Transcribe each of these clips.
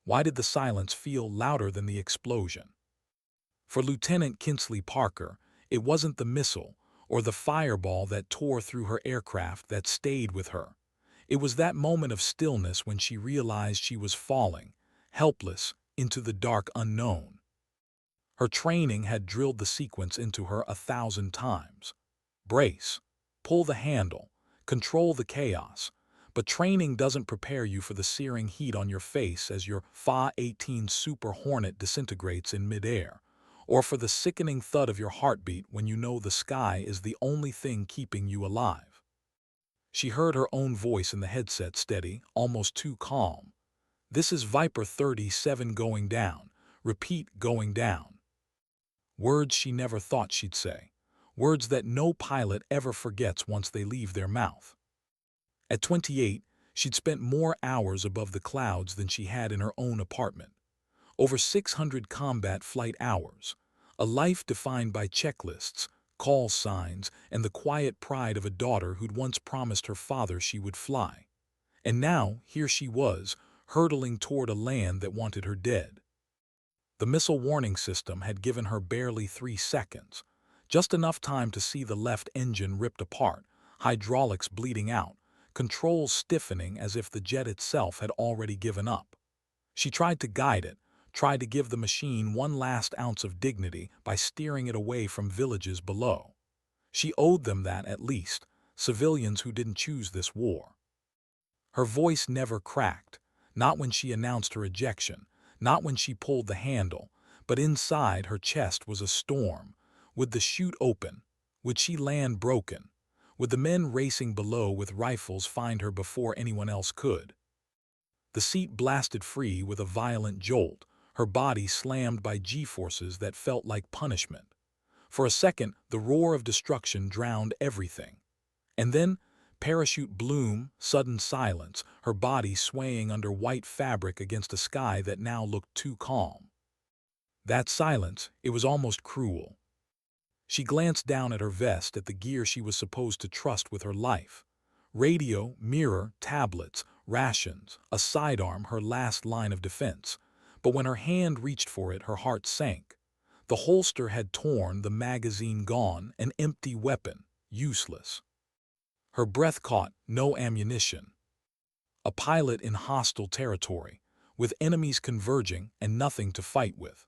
Why did the silence feel louder than the explosion? For Lieutenant Kinsley Parker, it wasn't the missile or the fireball that tore through her aircraft that stayed with her. It was that moment of stillness when she realized she was falling, helpless, into the dark unknown. Her training had drilled the sequence into her 1,000 times. Brace, pull the handle, control the chaos. But training doesn't prepare you for the searing heat on your face as your Fa-18 Super Hornet disintegrates in midair, or for the sickening thud of your heartbeat when you know the sky is the only thing keeping you alive. She heard her own voice in the headset, steady, almost too calm. "This is Viper 37 going down. Repeat, going down." Words she never thought she'd say. Words that no pilot ever forgets once they leave their mouth. At 28, she'd spent more hours above the clouds than she had in her own apartment. Over 600 combat flight hours. A life defined by checklists, call signs, and the quiet pride of a daughter who'd once promised her father she would fly. And now, here she was, hurtling toward a land that wanted her dead. The missile warning system had given her barely 3 seconds. Just enough time to see the left engine ripped apart, hydraulics bleeding out, controls stiffening as if the jet itself had already given up. She tried to guide it, tried to give the machine one last ounce of dignity by steering it away from villages below. She owed them that at least, civilians who didn't choose this war. Her voice never cracked, not when she announced her ejection, not when she pulled the handle, but inside her chest was a storm. Would the chute open? Would she land broken? Would the men racing below with rifles find her before anyone else could? The seat blasted free with a violent jolt, her body slammed by G-forces that felt like punishment. For a second, the roar of destruction drowned everything. And then, parachute bloom, sudden silence, her body swaying under white fabric against a sky that now looked too calm. That silence, it was almost cruel. She glanced down at her vest, at the gear she was supposed to trust with her life. Radio, mirror, tablets, rations, a sidearm, her last line of defense. But when her hand reached for it, her heart sank. The holster had torn, the magazine gone, an empty weapon, useless. Her breath caught, no ammunition. A pilot in hostile territory, with enemies converging and nothing to fight with.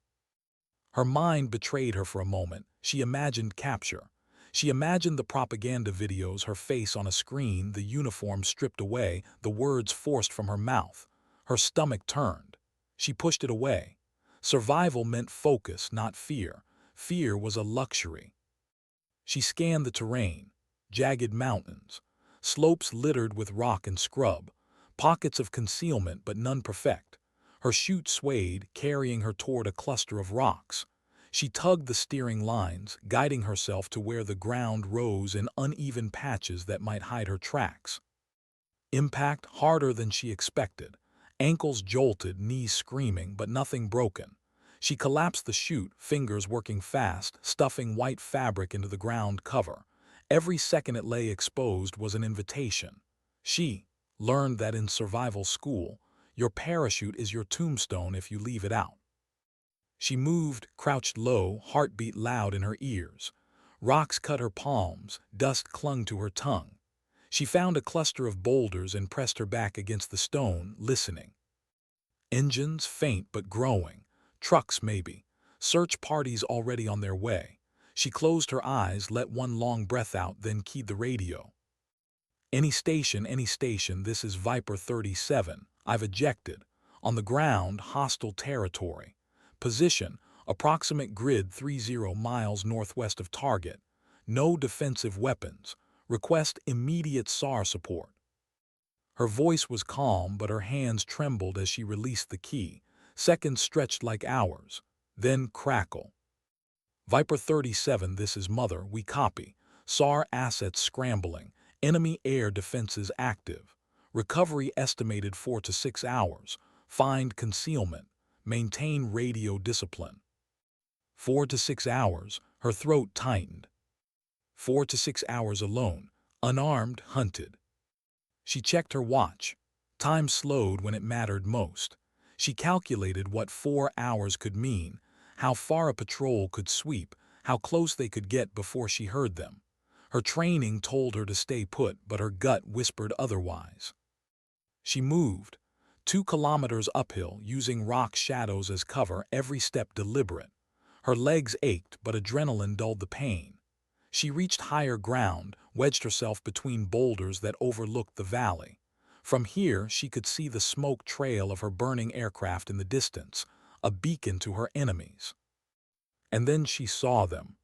Her mind betrayed her for a moment. She imagined capture. She imagined the propaganda videos, her face on a screen, the uniform stripped away, the words forced from her mouth. Her stomach turned. She pushed it away. Survival meant focus, not fear. Fear was a luxury. She scanned the terrain. Jagged mountains. Slopes littered with rock and scrub. Pockets of concealment, but none perfect. Her chute swayed, carrying her toward a cluster of rocks. She tugged the steering lines, guiding herself to where the ground rose in uneven patches that might hide her tracks. Impact harder than she expected. Ankles jolted, knees screaming, but nothing broken. She collapsed the chute, fingers working fast, stuffing white fabric into the ground cover. Every second it lay exposed was an invitation. She learned that in survival school, your parachute is your tombstone if you leave it out. She moved, crouched low, heartbeat loud in her ears. Rocks cut her palms, dust clung to her tongue. She found a cluster of boulders and pressed her back against the stone, listening. Engines faint but growing. Trucks maybe. Search parties already on their way. She closed her eyes, let one long breath out, then keyed the radio. Any station, this is Viper 37. I've ejected. On the ground, hostile territory. Position, approximate grid 30 miles northwest of target. No defensive weapons. Request immediate SAR support. Her voice was calm, but her hands trembled as she released the key. Seconds stretched like hours. Then crackle. Viper 37, this is Mother, we copy. SAR assets scrambling. Enemy air defenses active. Recovery estimated 4 to 6 hours. Find concealment. Maintain radio discipline. 4 to 6 hours, her throat tightened. 4 to 6 hours alone, unarmed, hunted. She checked her watch. Time slowed when it mattered most. She calculated what 4 hours could mean, how far a patrol could sweep, how close they could get before she heard them. Her training told her to stay put, but her gut whispered otherwise. She moved, 2 kilometers uphill, using rock shadows as cover, every step deliberate. Her legs ached, but adrenaline dulled the pain. She reached higher ground, wedged herself between boulders that overlooked the valley. From here, she could see the smoke trail of her burning aircraft in the distance, a beacon to her enemies. And then she saw them.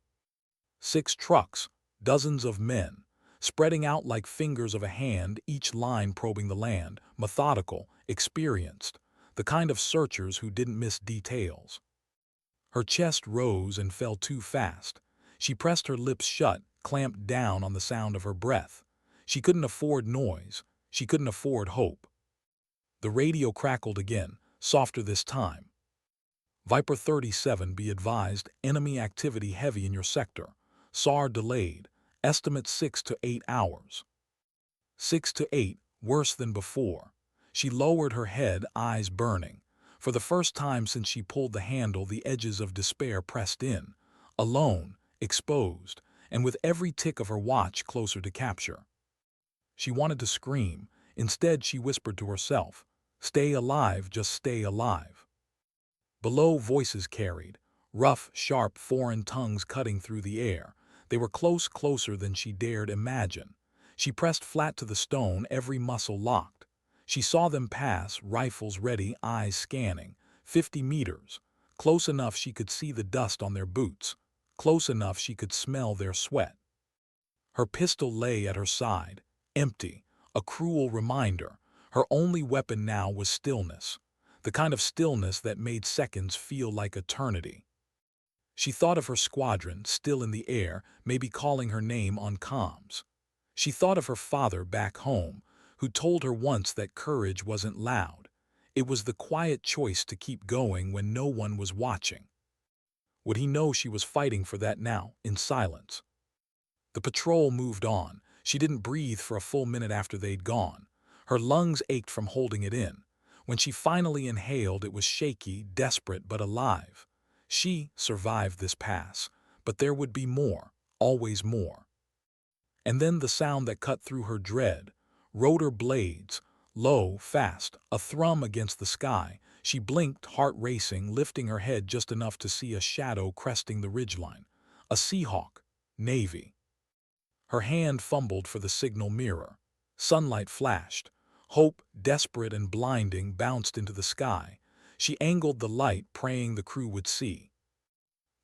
6 trucks, dozens of men, spreading out like fingers of a hand, each line probing the land, methodical, experienced, the kind of searchers who didn't miss details. Her chest rose and fell too fast. She pressed her lips shut, clamped down on the sound of her breath. She couldn't afford noise. She couldn't afford hope. The radio crackled again, softer this time. Viper 37, be advised, enemy activity heavy in your sector. SAR delayed. Estimate 6 to 8 hours. 6 to 8, worse than before. She lowered her head, eyes burning. For the first time since she pulled the handle, the edges of despair pressed in. Alone, exposed, and with every tick of her watch closer to capture. She wanted to scream. Instead, she whispered to herself, "Stay alive, just stay alive." Below, voices carried, rough, sharp, foreign tongues cutting through the air. They were close, closer than she dared imagine. She pressed flat to the stone, every muscle locked. She saw them pass, rifles ready, eyes scanning. 50 meters. Close enough she could see the dust on their boots. Close enough she could smell their sweat. Her pistol lay at her side, empty, a cruel reminder. Her only weapon now was stillness, the kind of stillness that made seconds feel like eternity. She thought of her squadron, still in the air, maybe calling her name on comms. She thought of her father back home, who told her once that courage wasn't loud. It was the quiet choice to keep going when no one was watching. Would he know she was fighting for that now, in silence? The patrol moved on. She didn't breathe for a full minute after they'd gone. Her lungs ached from holding it in. When she finally inhaled, it was shaky, desperate, but alive. She survived this pass, but there would be more, always more. And then the sound that cut through her dread. Rotor blades, low, fast, a thrum against the sky. She blinked, heart racing, lifting her head just enough to see a shadow cresting the ridgeline. A Seahawk, Navy. Her hand fumbled for the signal mirror. Sunlight flashed. Hope, desperate and blinding, bounced into the sky. She angled the light, praying the crew would see.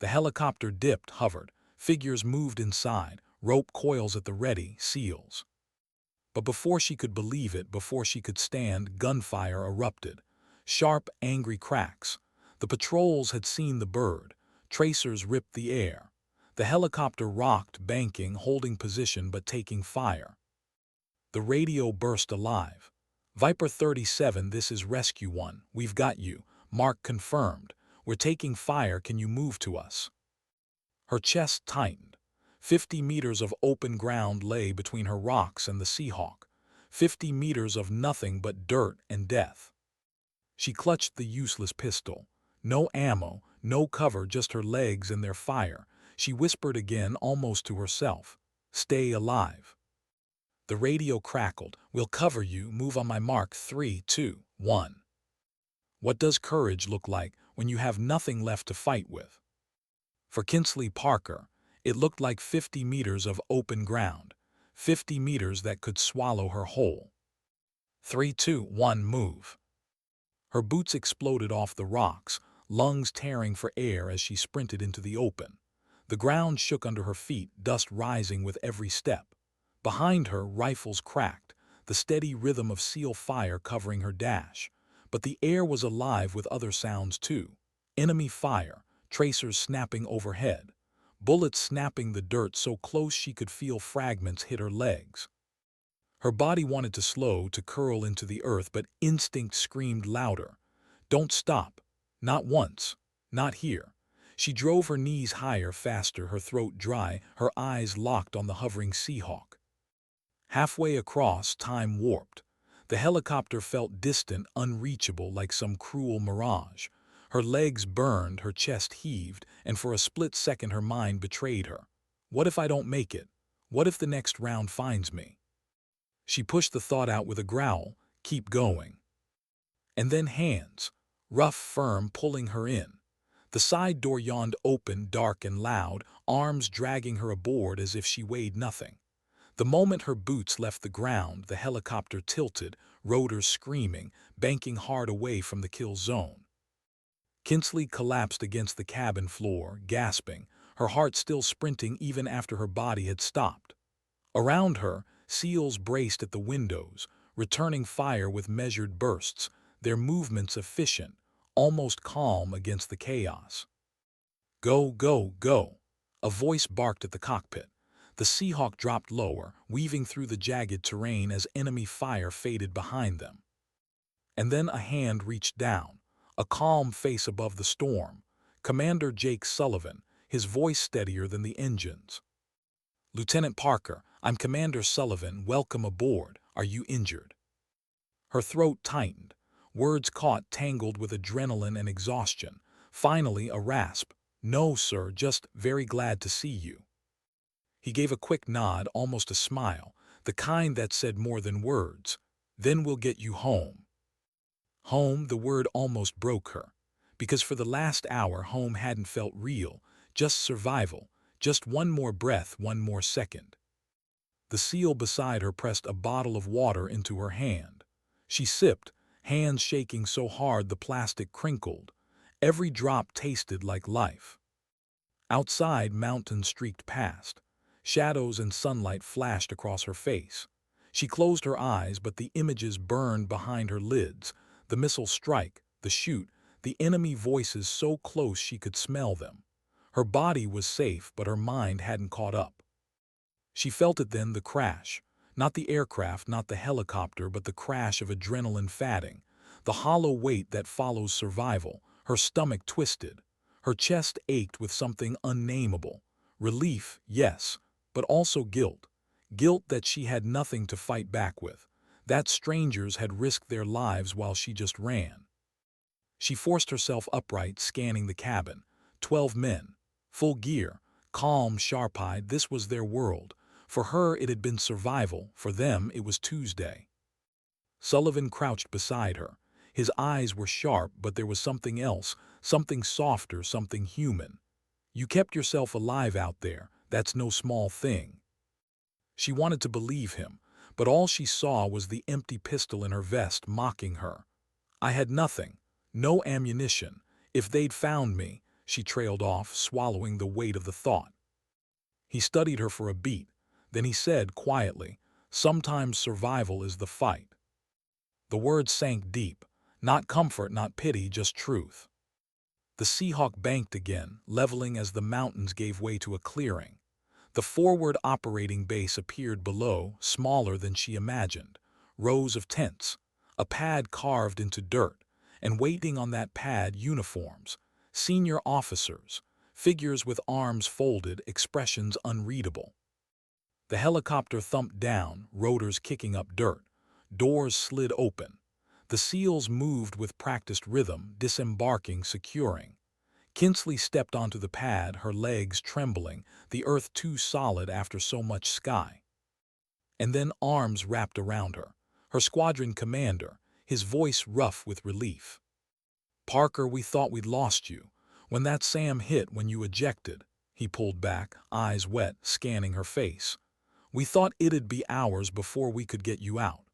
The helicopter dipped, hovered. Figures moved inside, rope coils at the ready, seals. But before she could believe it, before she could stand, gunfire erupted. Sharp, angry cracks. The patrols had seen the bird. Tracers ripped the air. The helicopter rocked, banking, holding position but taking fire. The radio burst alive. Viper 37, this is Rescue 1. We've got you. Mark confirmed. We're taking fire. Can you move to us? Her chest tightened. 50 meters of open ground lay between her rocks and the Seahawk. 50 meters of nothing but dirt and death. She clutched the useless pistol. No ammo, no cover, just her legs and their fire. She whispered again, almost to herself, "Stay alive." The radio crackled. "We'll cover you. Move on my mark. 3, 2, 1. What does courage look like when you have nothing left to fight with? For Kinsley Parker, it looked like 50 meters of open ground, 50 meters that could swallow her whole. 3, 2, 1, move. Her boots exploded off the rocks, lungs tearing for air as she sprinted into the open. The ground shook under her feet, dust rising with every step. Behind her, rifles cracked, the steady rhythm of seal fire covering her dash. But the air was alive with other sounds too. Enemy fire, tracers snapping overhead, bullets snapping the dirt so close she could feel fragments hit her legs. Her body wanted to slow, to curl into the earth, but instinct screamed louder. Don't stop. Not once. Not here. She drove her knees higher, faster, her throat dry, her eyes locked on the hovering Seahawk. Halfway across, time warped. The helicopter felt distant, unreachable, like some cruel mirage. Her legs burned, her chest heaved, and for a split second her mind betrayed her. What if I don't make it? What if the next round finds me? She pushed the thought out with a growl, keep going. And then hands, rough, firm, pulling her in. The side door yawned open, dark and loud, arms dragging her aboard as if she weighed nothing. The moment her boots left the ground, the helicopter tilted, rotors screaming, banking hard away from the kill zone. Kinsley collapsed against the cabin floor, gasping, her heart still sprinting even after her body had stopped. Around her, SEALs braced at the windows, returning fire with measured bursts, their movements efficient, almost calm against the chaos. Go, go, go! A voice barked at the cockpit. The Seahawk dropped lower, weaving through the jagged terrain as enemy fire faded behind them. And then a hand reached down, a calm face above the storm. Commander Jake Sullivan, his voice steadier than the engines. "Lieutenant Parker, I'm Commander Sullivan. Welcome aboard. Are you injured?" Her throat tightened, words caught, tangled with adrenaline and exhaustion. Finally, a rasp. "No, sir, just very glad to see you." He gave a quick nod, almost a smile, the kind that said more than words. "Then we'll get you home." Home, the word almost broke her, because for the last hour home hadn't felt real, just survival, just one more breath, one more second. The SEAL beside her pressed a bottle of water into her hand. She sipped, hands shaking so hard the plastic crinkled. Every drop tasted like life. Outside, mountains streaked past. Shadows and sunlight flashed across her face. She closed her eyes, but the images burned behind her lids. The missile strike, the shoot, the enemy voices so close she could smell them. Her body was safe, but her mind hadn't caught up. She felt it then, the crash. Not the aircraft, not the helicopter, but the crash of adrenaline fatting. The hollow weight that follows survival. Her stomach twisted. Her chest ached with something unnameable. Relief, yes, but also guilt. Guilt that she had nothing to fight back with. That strangers had risked their lives while she just ran. She forced herself upright, scanning the cabin. 12 men. Full gear. Calm, sharp-eyed. This was their world. For her it had been survival. For them it was Tuesday. Sullivan crouched beside her. His eyes were sharp, but there was something else. Something softer, something human. "You kept yourself alive out there. That's no small thing." She wanted to believe him, but all she saw was the empty pistol in her vest mocking her. "I had nothing. No ammunition. If they'd found me," she trailed off, swallowing the weight of the thought. He studied her for a beat. Then he said quietly, "Sometimes survival is the fight." The words sank deep. Not comfort, not pity, just truth. The Seahawk banked again, leveling as the mountains gave way to a clearing. The forward operating base appeared below, smaller than she imagined. Rows of tents, a pad carved into dirt, and waiting on that pad uniforms, senior officers, figures with arms folded, expressions unreadable. The helicopter thumped down, rotors kicking up dirt. Doors slid open. The SEALs moved with practiced rhythm, disembarking, securing. Kinsley stepped onto the pad, her legs trembling, the earth too solid after so much sky. And then arms wrapped around her. Her squadron commander, his voice rough with relief. "Parker, we thought we'd lost you. When that SAM hit, when you ejected," he pulled back, eyes wet, scanning her face. "We thought it'd be hours before we could get you out."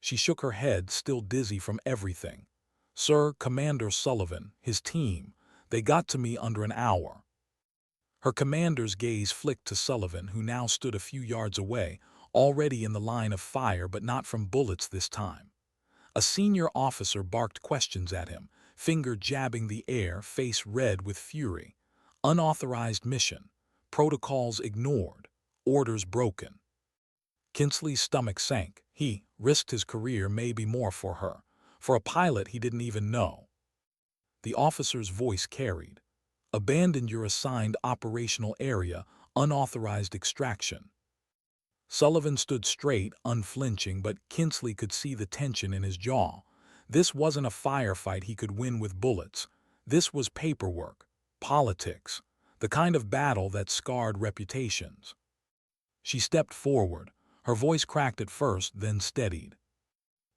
She shook her head, still dizzy from everything. "Sir, Commander Sullivan, his team, they got to me under an hour." Her commander's gaze flicked to Sullivan, who now stood a few yards away, already in the line of fire, but not from bullets this time. A senior officer barked questions at him, finger jabbing the air, face red with fury. Unauthorized mission. Protocols ignored. Orders broken. Kinsley's stomach sank. He risked his career, maybe more for her. For a pilot he didn't even know. The officer's voice carried. "Abandon your assigned operational area, unauthorized extraction." Sullivan stood straight, unflinching, but Kinsley could see the tension in his jaw. This wasn't a firefight he could win with bullets. This was paperwork, politics, the kind of battle that scarred reputations. She stepped forward. Her voice cracked at first, then steadied.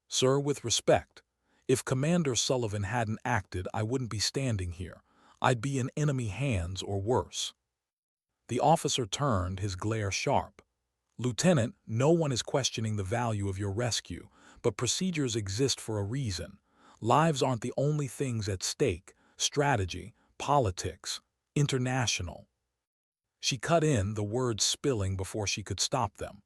"Sir, with respect, if Commander Sullivan hadn't acted, I wouldn't be standing here. I'd be in enemy hands or worse." The officer turned, his glare sharp. "Lieutenant, no one is questioning the value of your rescue, but procedures exist for a reason. Lives aren't the only things at stake. Strategy, politics, international." She cut in, the words spilling before she could stop them.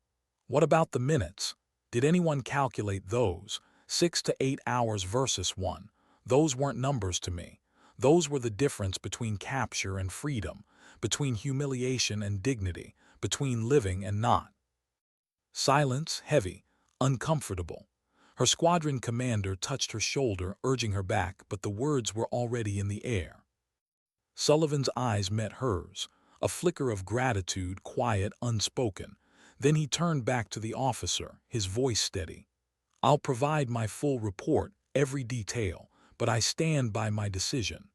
"What about the minutes? Did anyone calculate those? 6 to 8 hours versus 1. Those weren't numbers to me. Those were the difference between capture and freedom, between humiliation and dignity, between living and not." Silence, heavy, uncomfortable. Her squadron commander touched her shoulder, urging her back, but the words were already in the air. Sullivan's eyes met hers, a flicker of gratitude, quiet, unspoken. Then he turned back to the officer, his voice steady. "I'll provide my full report, every detail, but I stand by my decision."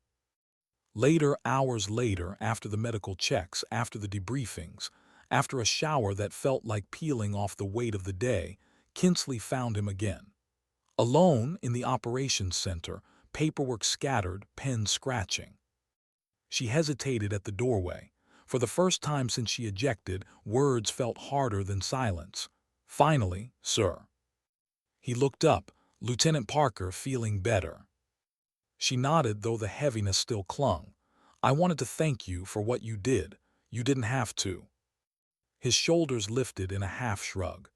Later, hours later, after the medical checks, after the debriefings, after a shower that felt like peeling off the weight of the day, Kinsley found him again. Alone in the operations center, paperwork scattered, pen scratching. She hesitated at the doorway. For the first time since she ejected, words felt harder than silence. "Finally, sir." He looked up, Lieutenant Parker, feeling better. She nodded, though the heaviness still clung. "I wanted to thank you for what you did. You didn't have to." His shoulders lifted in a half shrug.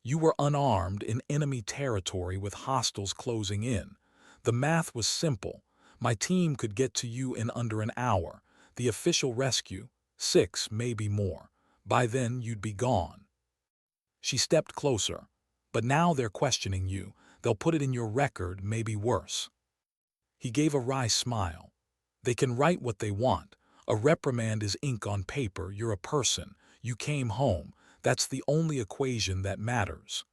"You were unarmed in enemy territory with hostiles closing in. The math was simple. My team could get to you in under an hour. The official rescue, 6, maybe more. By then you'd be gone." She stepped closer. "But now they're questioning you. They'll put it in your record, maybe worse." He gave a wry smile. "They can write what they want. A reprimand is ink on paper. You're a person. You came home. That's the only equation that matters."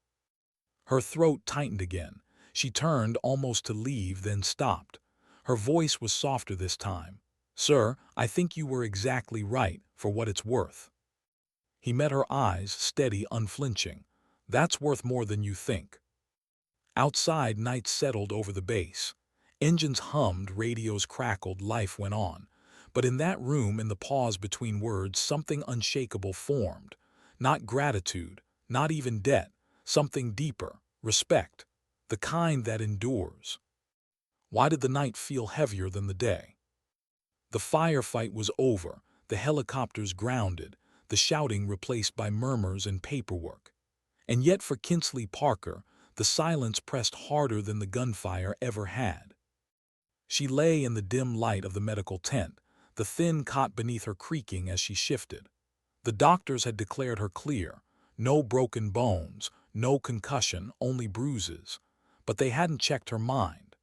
Her throat tightened again. She turned almost to leave, then stopped. Her voice was softer this time. "Sir, I think you were exactly right, for what it's worth." He met her eyes, steady, unflinching. "That's worth more than you think." Outside, night settled over the base. Engines hummed, radios crackled, life went on. But in that room, in the pause between words, something unshakable formed. Not gratitude, not even debt, something deeper, respect, the kind that endures. Why did the night feel heavier than the day? The firefight was over, the helicopters grounded, the shouting replaced by murmurs and paperwork. And yet for Kinsley Parker, the silence pressed harder than the gunfire ever had. She lay in the dim light of the medical tent, the thin cot beneath her creaking as she shifted. The doctors had declared her clear. No broken bones, no concussion, only bruises. But they hadn't checked her mind.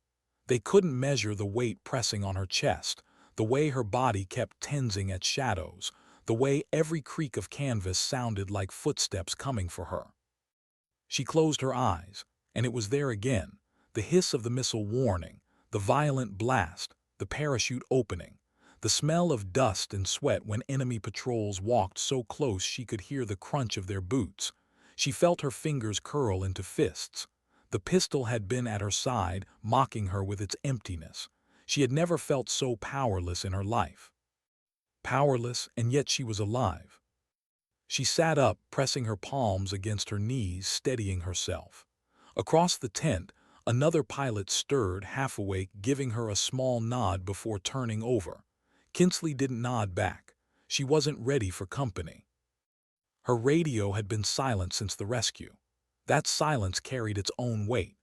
They couldn't measure the weight pressing on her chest, the way her body kept tensing at shadows, the way every creak of canvas sounded like footsteps coming for her. She closed her eyes, and it was there again, the hiss of the missile warning, the violent blast, the parachute opening, the smell of dust and sweat when enemy patrols walked so close she could hear the crunch of their boots. She felt her fingers curl into fists. The pistol had been at her side, mocking her with its emptiness. She had never felt so powerless in her life. Powerless, and yet she was alive. She sat up, pressing her palms against her knees, steadying herself. Across the tent, another pilot stirred, half awake, giving her a small nod before turning over. Kinsley didn't nod back. She wasn't ready for company. Her radio had been silent since the rescue. That silence carried its own weight.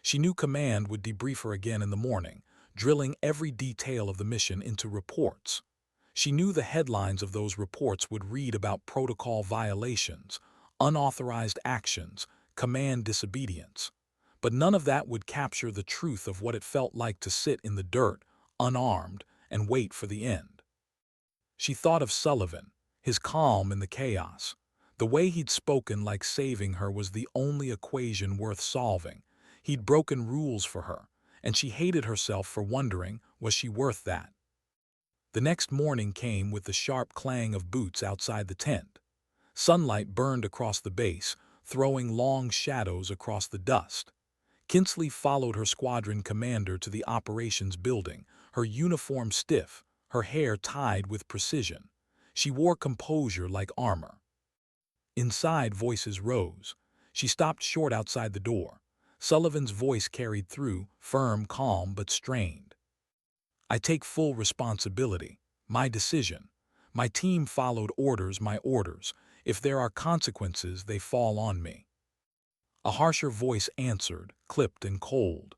She knew command would debrief her again in the morning, drilling every detail of the mission into reports. She knew the headlines of those reports would read about protocol violations, unauthorized actions, command disobedience. But none of that would capture the truth of what it felt like to sit in the dirt, unarmed, and wait for the end. She thought of Sullivan, his calm in the chaos, The way he'd spoken like saving her was the only equation worth solving. He'd broken rules for her, and she hated herself for wondering, was she worth that? The next morning came with the sharp clang of boots outside the tent. Sunlight burned across the base, throwing long shadows across the dust. Kinsley followed her squadron commander to the operations building, her uniform stiff, her hair tied with precision. She wore composure like armor. Inside, voices rose. She stopped short outside the door. Sullivan's voice carried through, firm, calm, but strained. I take full responsibility. My decision. My team followed orders, my orders. If there are consequences, they fall on me. A harsher voice answered, clipped and cold.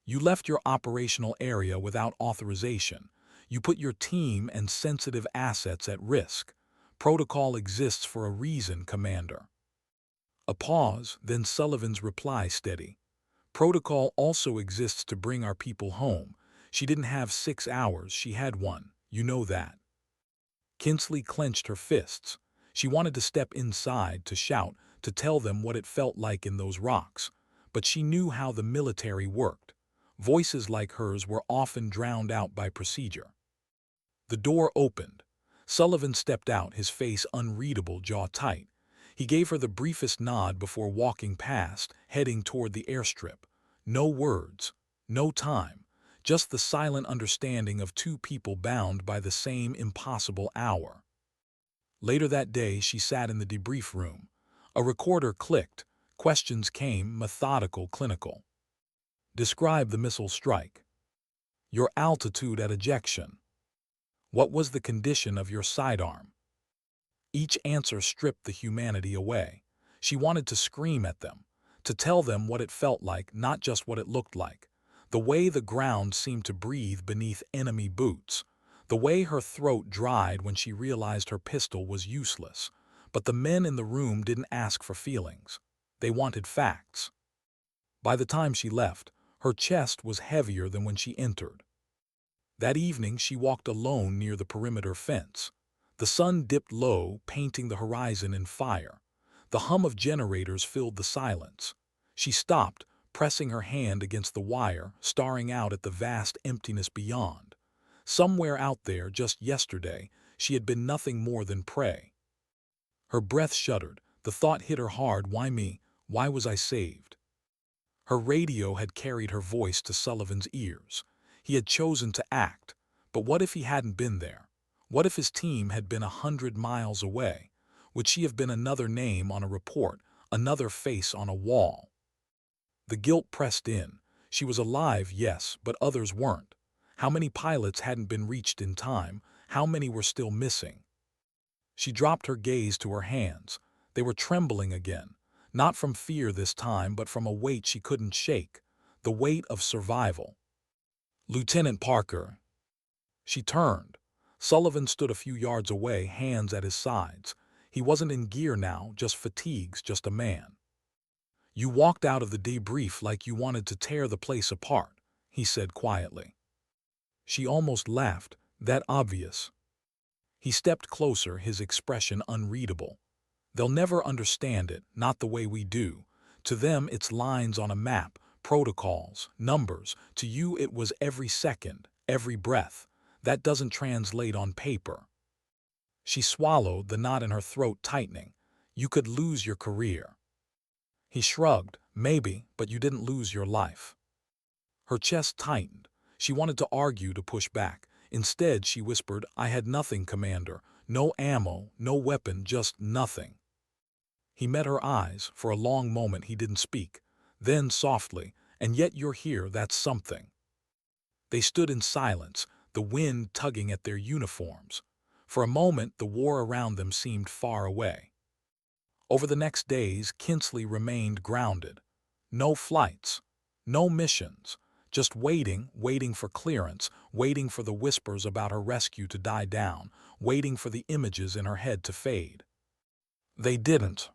You left your operational area without authorization. You put your team and sensitive assets at risk. Protocol exists for a reason, Commander. A pause, then Sullivan's reply steady. Protocol also exists to bring our people home. She didn't have 6 hours, she had one. You know that. Kinsley clenched her fists. She wanted to step inside, to shout, to tell them what it felt like in those rocks. But she knew how the military worked. Voices like hers were often drowned out by procedure. The door opened. Sullivan stepped out, his face unreadable, jaw tight. He gave her the briefest nod before walking past, heading toward the airstrip. No words, no time, just the silent understanding of two people bound by the same impossible hour. Later that day, she sat in the debrief room. A recorder clicked. Questions came, methodical, clinical. Describe the missile strike. Your altitude at ejection. What was the condition of your sidearm? Each answer stripped the humanity away. She wanted to scream at them, to tell them what it felt like, not just what it looked like. The way the ground seemed to breathe beneath enemy boots. The way her throat dried when she realized her pistol was useless. But the men in the room didn't ask for feelings. They wanted facts. By the time she left, her chest was heavier than when she entered. That evening, she walked alone near the perimeter fence. The sun dipped low, painting the horizon in fire. The hum of generators filled the silence. She stopped, pressing her hand against the wire, staring out at the vast emptiness beyond. Somewhere out there, just yesterday, she had been nothing more than prey. Her breath shuddered. The thought hit her hard. Why me? Why was I saved? Her radio had carried her voice to Sullivan's ears. He had chosen to act, but what if he hadn't been there? What if his team had been 100 miles away? Would she have been another name on a report, another face on a wall? The guilt pressed in. She was alive, yes, but others weren't. How many pilots hadn't been reached in time? How many were still missing? She dropped her gaze to her hands. They were trembling again, not from fear this time, but from a weight she couldn't shake, the weight of survival. Lieutenant Parker. She turned. Sullivan stood a few yards away, hands at his sides. He wasn't in gear now, just fatigues, just a man. You walked out of the debrief like you wanted to tear the place apart, he said quietly. She almost laughed, that obvious. He stepped closer, his expression unreadable. They'll never understand it, not the way we do. To them, it's lines on a map, protocols, numbers. To you, it was every second, every breath. That doesn't translate on paper. She swallowed, the knot in her throat tightening. You could lose your career. He shrugged. Maybe, but you didn't lose your life. Her chest tightened. She wanted to argue, to push back. Instead, she whispered, I had nothing, Commander. No ammo, no weapon, just nothing. He met her eyes. For a long moment he didn't speak. Then softly, and yet you're here, that's something. They stood in silence, the wind tugging at their uniforms. For a moment, the war around them seemed far away. Over the next days, Kinsley remained grounded. No flights, no missions, just waiting for clearance, waiting for the whispers about her rescue to die down, waiting for the images in her head to fade. They didn't.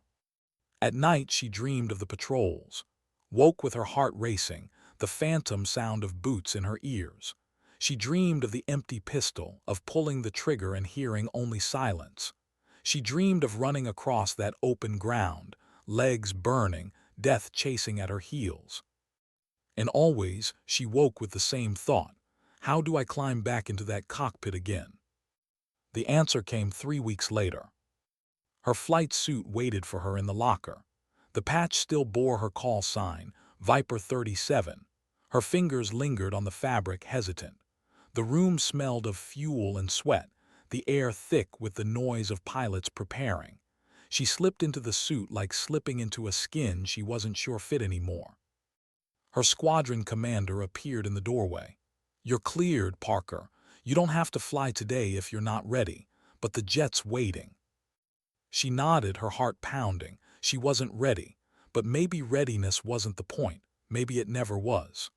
At night, she dreamed of the patrols, woke with her heart racing, the phantom sound of boots in her ears. She dreamed of the empty pistol, of pulling the trigger and hearing only silence. She dreamed of running across that open ground, legs burning, death chasing at her heels. And always she woke with the same thought: how do I climb back into that cockpit again? The answer came 3 weeks later. Her flight suit waited for her in the locker. The patch still bore her call sign, Viper 37. Her fingers lingered on the fabric, hesitant. The room smelled of fuel and sweat, the air thick with the noise of pilots preparing. She slipped into the suit like slipping into a skin she wasn't sure fit anymore. Her squadron commander appeared in the doorway. "You're cleared, Parker. You don't have to fly today if you're not ready, but the jet's waiting." She nodded, her heart pounding. She wasn't ready, but maybe readiness wasn't the point. Maybe it never was.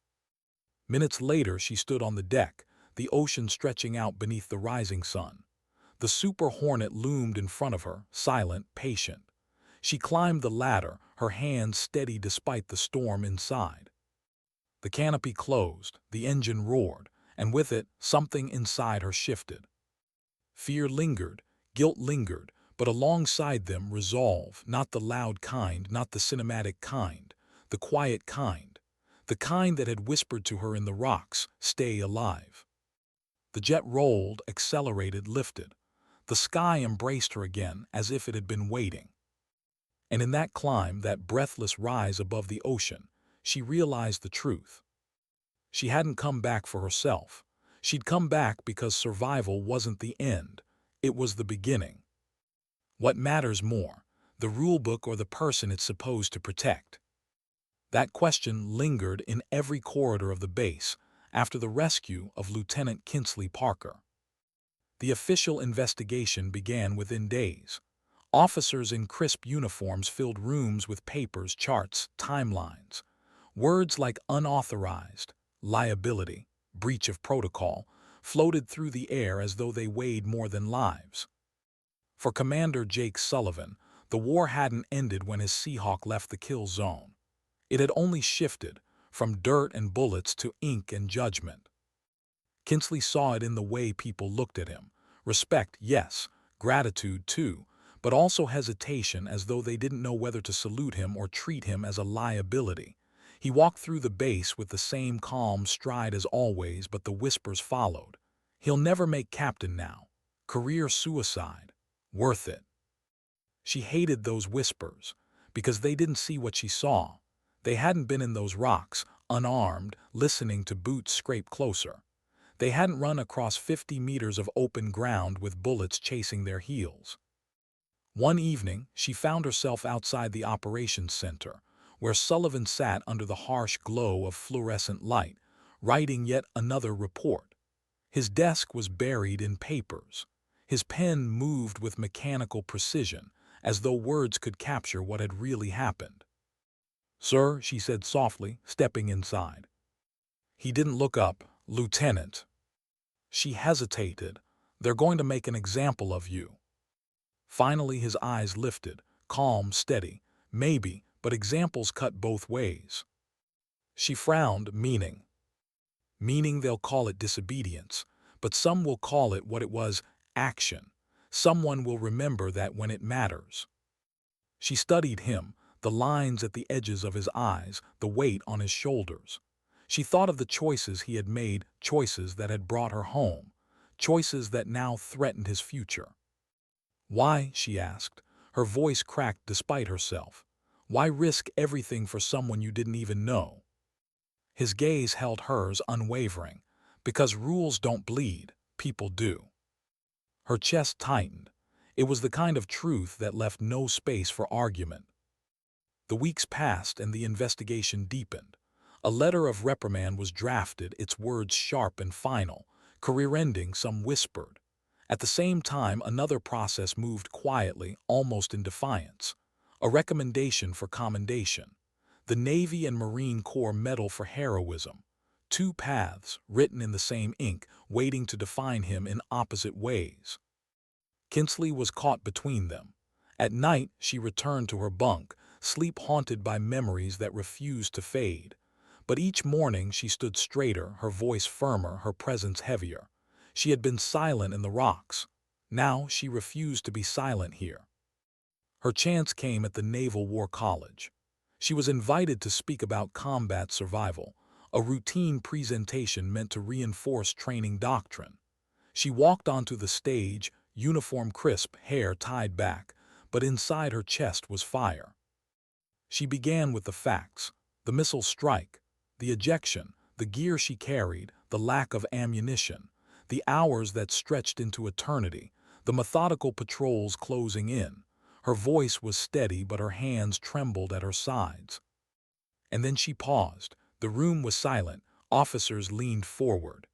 Minutes later, she stood on the deck, the ocean stretching out beneath the rising sun. The Super Hornet loomed in front of her, silent, patient. She climbed the ladder, her hands steady despite the storm inside. The canopy closed, the engine roared, and with it, something inside her shifted. Fear lingered, guilt lingered, but alongside them, resolve, not the loud kind, not the cinematic kind, the quiet kind, the kind that had whispered to her in the rocks, "Stay alive." The jet rolled, accelerated, lifted. The sky embraced her again as if it had been waiting. And in that climb, that breathless rise above the ocean, she realized the truth. She hadn't come back for herself. She'd come back because survival wasn't the end. It was the beginning. What matters more, the rulebook or the person it's supposed to protect? That question lingered in every corridor of the base after the rescue of Lieutenant Kinsley Parker. The official investigation began within days. Officers in crisp uniforms filled rooms with papers, charts, timelines. Words like unauthorized, liability, breach of protocol floated through the air as though they weighed more than lives. For Commander Jake Sullivan, the war hadn't ended when his Seahawk left the kill zone. It had only shifted from dirt and bullets to ink and judgment. Kinsley saw it in the way people looked at him. Respect, yes, gratitude too, but also hesitation, as though they didn't know whether to salute him or treat him as a liability. He walked through the base with the same calm stride as always, but the whispers followed. "He'll never make captain now. Career suicide. Worth it." She hated those whispers, because they didn't see what she saw. They hadn't been in those rocks, unarmed, listening to boots scrape closer. They hadn't run across 50 meters of open ground with bullets chasing their heels. One evening, she found herself outside the operations center, where Sullivan sat under the harsh glow of fluorescent light, writing yet another report. His desk was buried in papers. His pen moved with mechanical precision, as though words could capture what had really happened. "Sir," she said softly, stepping inside. He didn't look up. "Lieutenant." She hesitated. "They're going to make an example of you." Finally his eyes lifted, calm, steady. "Maybe, but examples cut both ways." She frowned, meaning they'll call it disobedience, but some will call it what it was, action. Someone will remember that when it matters. She studied him, the lines at the edges of his eyes, the weight on his shoulders. She thought of the choices he had made, choices that had brought her home, choices that now threatened his future. "Why?" she asked, her voice cracked despite herself. "Why risk everything for someone you didn't even know?" His gaze held hers, unwavering. "Because rules don't bleed, people do." Her chest tightened. It was the kind of truth that left no space for argument. The weeks passed and the investigation deepened. A letter of reprimand was drafted, its words sharp and final. Career-ending, some whispered. At the same time, another process moved quietly, almost in defiance. A recommendation for commendation. The Navy and Marine Corps Medal for heroism. Two paths, written in the same ink, waiting to define him in opposite ways. Kinsley was caught between them. At night, she returned to her bunk, sleep haunted by memories that refused to fade. But each morning she stood straighter, her voice firmer, her presence heavier. She had been silent in the rocks. Now she refused to be silent here. Her chance came at the Naval War College. She was invited to speak about combat survival, a routine presentation meant to reinforce training doctrine. She walked onto the stage, uniform crisp, hair tied back, but inside her chest was fire. She began with the facts: the missile strike, the ejection, the gear she carried, the lack of ammunition, the hours that stretched into eternity, the methodical patrols closing in. Her voice was steady, but her hands trembled at her sides. And then she paused. The room was silent. Officers leaned forward.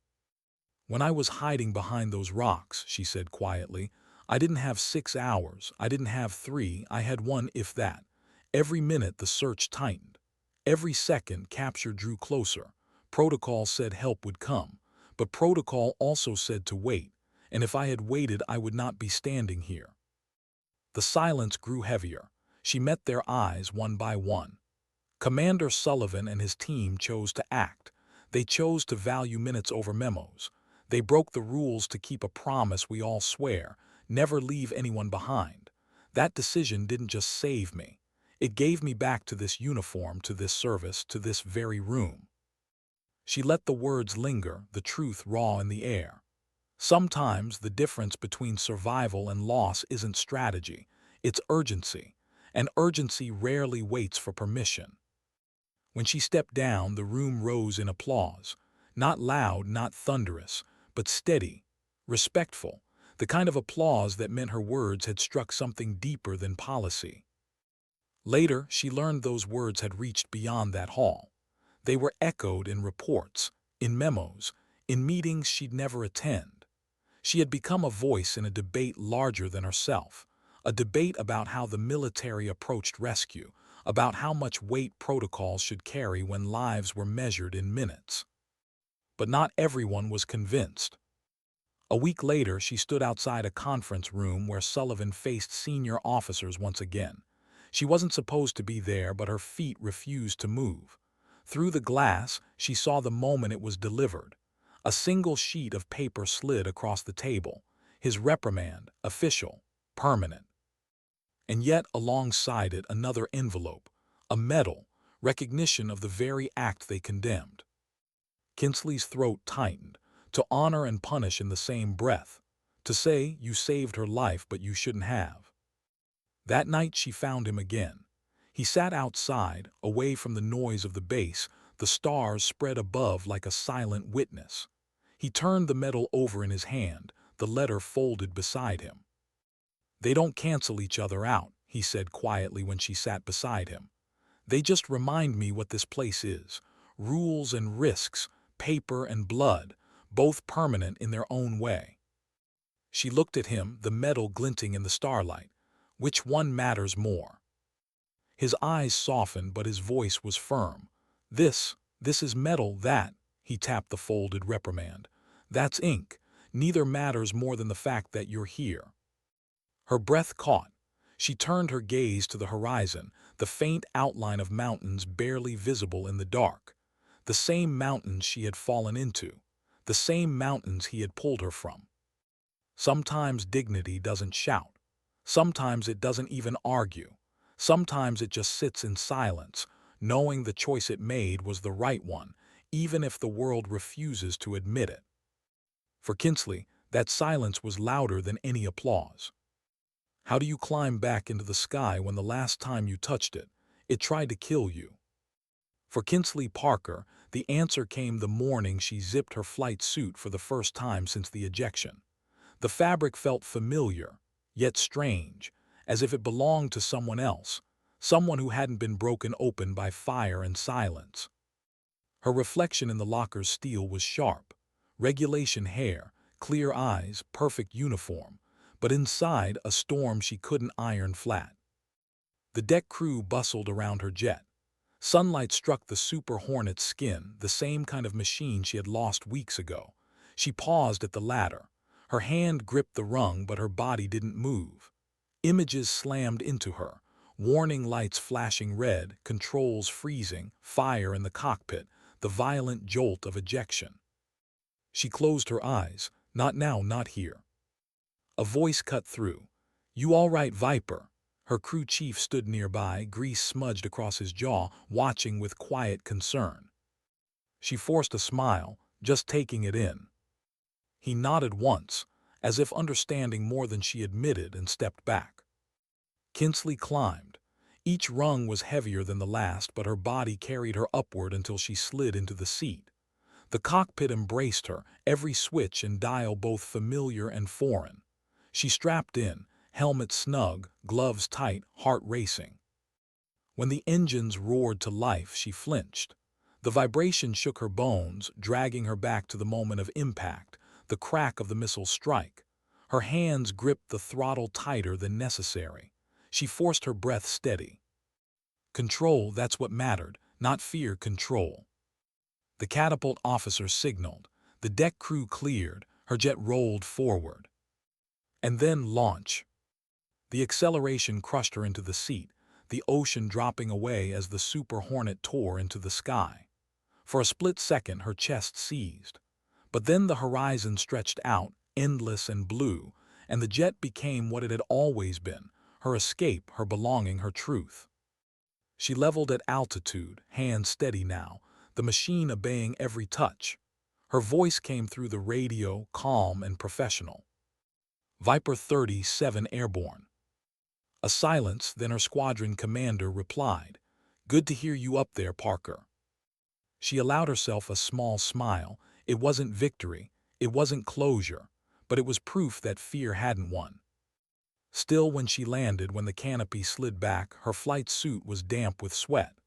"When I was hiding behind those rocks," she said quietly, "I didn't have 6 hours, I didn't have 3, I had 1, if that. Every minute the search tightened. Every second capture drew closer. Protocol said help would come, but protocol also said to wait, and if I had waited I would not be standing here." The silence grew heavier. She met their eyes one by one. Commander Sullivan and his team chose to act. They chose to value minutes over memos. They broke the rules to keep a promise we all swear: never leave anyone behind. That decision didn't just save me. It gave me back to this uniform, to this service, to this very room. She let the words linger, the truth raw in the air. Sometimes the difference between survival and loss isn't strategy, it's urgency, and urgency rarely waits for permission. When she stepped down, the room rose in applause. Not loud, not thunderous, but steady, respectful, the kind of applause that meant her words had struck something deeper than policy. Later, she learned those words had reached beyond that hall. They were echoed in reports, in memos, in meetings she'd never attend. She had become a voice in a debate larger than herself, a debate about how the military approached rescue, about how much weight protocols should carry when lives were measured in minutes. But not everyone was convinced. A week later, she stood outside a conference room where Sullivan faced senior officers once again. She wasn't supposed to be there, but her feet refused to move. Through the glass, she saw the moment it was delivered. A single sheet of paper slid across the table. His reprimand, official, permanent. And yet, alongside it, another envelope, a medal, recognition of the very act they condemned. Kinsley's throat tightened. To honor and punish in the same breath. To say, you saved her life, but you shouldn't have. That night she found him again. He sat outside, away from the noise of the base, the stars spread above like a silent witness. He turned the medal over in his hand, the letter folded beside him. "They don't cancel each other out," he said quietly when she sat beside him. "They just remind me what this place is. Rules and risks, paper and blood, both permanent in their own way." She looked at him, the medal glinting in the starlight. Which one matters more? His eyes softened, but his voice was firm. This is metal, that," he tapped the folded reprimand. "That's ink. Neither matters more than the fact that you're here." Her breath caught. She turned her gaze to the horizon, the faint outline of mountains barely visible in the dark. The same mountains she had fallen into. The same mountains he had pulled her from. Sometimes dignity doesn't shout. Sometimes it doesn't even argue. Sometimes it just sits in silence, knowing the choice it made was the right one, even if the world refuses to admit it. For Kinsley, that silence was louder than any applause. How do you climb back into the sky when the last time you touched it, it tried to kill you? For Kinsley Parker, the answer came the morning she zipped her flight suit for the first time since the ejection. The fabric felt familiar, yet strange, as if it belonged to someone else, someone who hadn't been broken open by fire and silence. Her reflection in the locker's steel was sharp. Regulation hair, clear eyes, perfect uniform, but inside a storm she couldn't iron flat. The deck crew bustled around her jet. Sunlight struck the Super Hornet's skin, the same kind of machine she had lost weeks ago. She paused at the ladder. Her hand gripped the rung, but her body didn't move. Images slammed into her, warning lights flashing red, controls freezing, fire in the cockpit, the violent jolt of ejection. She closed her eyes. Not now, not here. A voice cut through. "You all right, Viper?" Her crew chief stood nearby, grease smudged across his jaw, watching with quiet concern. She forced a smile, just taking it in. He nodded once, as if understanding more than she admitted, and stepped back. Kinsley climbed. Each rung was heavier than the last, but her body carried her upward until she slid into the seat. The cockpit embraced her, every switch and dial both familiar and foreign. She strapped in, helmet snug, gloves tight, heart racing. When the engines roared to life, she flinched. The vibration shook her bones, dragging her back to the moment of impact, the crack of the missile's strike. Her hands gripped the throttle tighter than necessary. She forced her breath steady. Control, that's what mattered, not fear, control. The catapult officer signaled. The deck crew cleared. Her jet rolled forward. And then launch. The acceleration crushed her into the seat, the ocean dropping away as the Super Hornet tore into the sky. For a split second, her chest seized. But then the horizon stretched out, endless and blue, and the jet became what it had always been, her escape, her belonging, her truth. She leveled at altitude, hands steady now, the machine obeying every touch. Her voice came through the radio, calm and professional. "Viper 37 airborne." A silence, then her squadron commander replied, "Good to hear you up there, Parker." She allowed herself a small smile. It wasn't victory, it wasn't closure, but it was proof that fear hadn't won. Still, when she landed, when the canopy slid back, her flight suit was damp with sweat.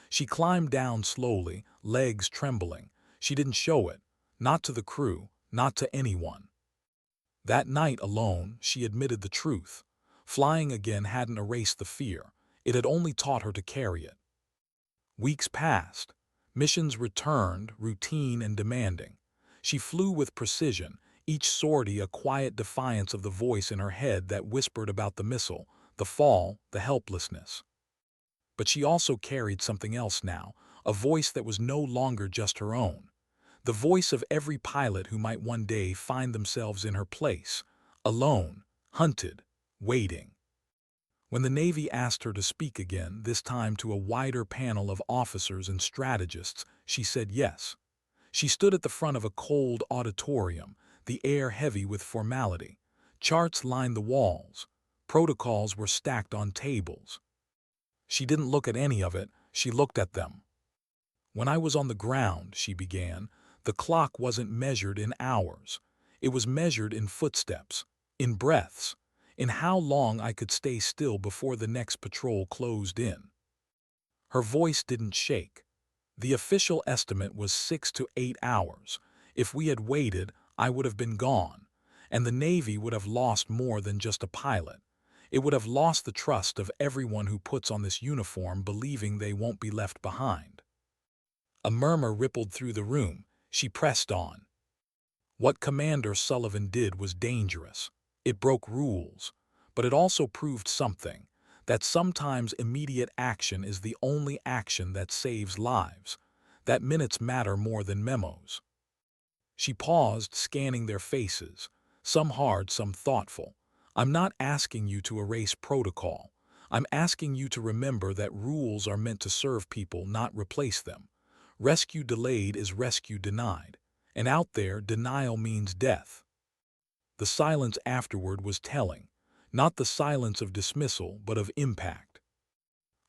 She climbed down slowly, legs trembling. She didn't show it, not to the crew, not to anyone. That night alone, she admitted the truth. Flying again hadn't erased the fear. It had only taught her to carry it. Weeks passed. Missions returned, routine and demanding. She flew with precision, each sortie a quiet defiance of the voice in her head that whispered about the missile, the fall, the helplessness. But she also carried something else now, a voice that was no longer just her own. The voice of every pilot who might one day find themselves in her place, alone, hunted, waiting. When the Navy asked her to speak again, this time to a wider panel of officers and strategists, she said yes. She stood at the front of a cold auditorium, the air heavy with formality. Charts lined the walls. Protocols were stacked on tables. She didn't look at any of it, she looked at them. "When I was on the ground," she began, "the clock wasn't measured in hours. It was measured in footsteps, in breaths, in how long I could stay still before the next patrol closed in." Her voice didn't shake. The official estimate was 6 to 8 hours. If we had waited, I would have been gone, and the Navy would have lost more than just a pilot. It would have lost the trust of everyone who puts on this uniform, believing they won't be left behind. A murmur rippled through the room. She pressed on. What Commander Sullivan did was dangerous. It broke rules, but it also proved something, that sometimes immediate action is the only action that saves lives, that minutes matter more than memos. She paused, scanning their faces, some hard, some thoughtful. "I'm not asking you to erase protocol. I'm asking you to remember that rules are meant to serve people, not replace them. Rescue delayed is rescue denied, and out there, denial means death." The silence afterward was telling, not the silence of dismissal, but of impact.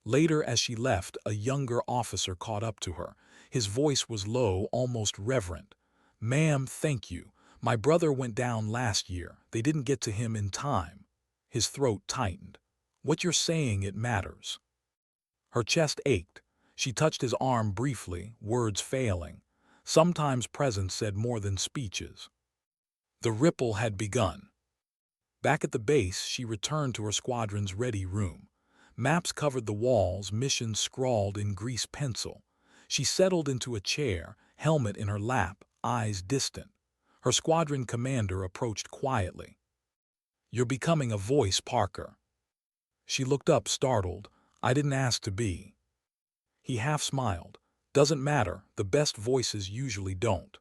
Later, as she left, a younger officer caught up to her. His voice was low, almost reverent. "Ma'am, thank you. My brother went down last year. They didn't get to him in time." His throat tightened. "What you're saying, it matters." Her chest ached. She touched his arm briefly, words failing. Sometimes presence said more than speeches. The ripple had begun. Back at the base, she returned to her squadron's ready room. Maps covered the walls, missions scrawled in grease pencil. She settled into a chair, helmet in her lap, eyes distant. Her squadron commander approached quietly. "You're becoming a voice, Parker." She looked up, startled. "I didn't ask to be." He half smiled. "Doesn't matter, the best voices usually don't."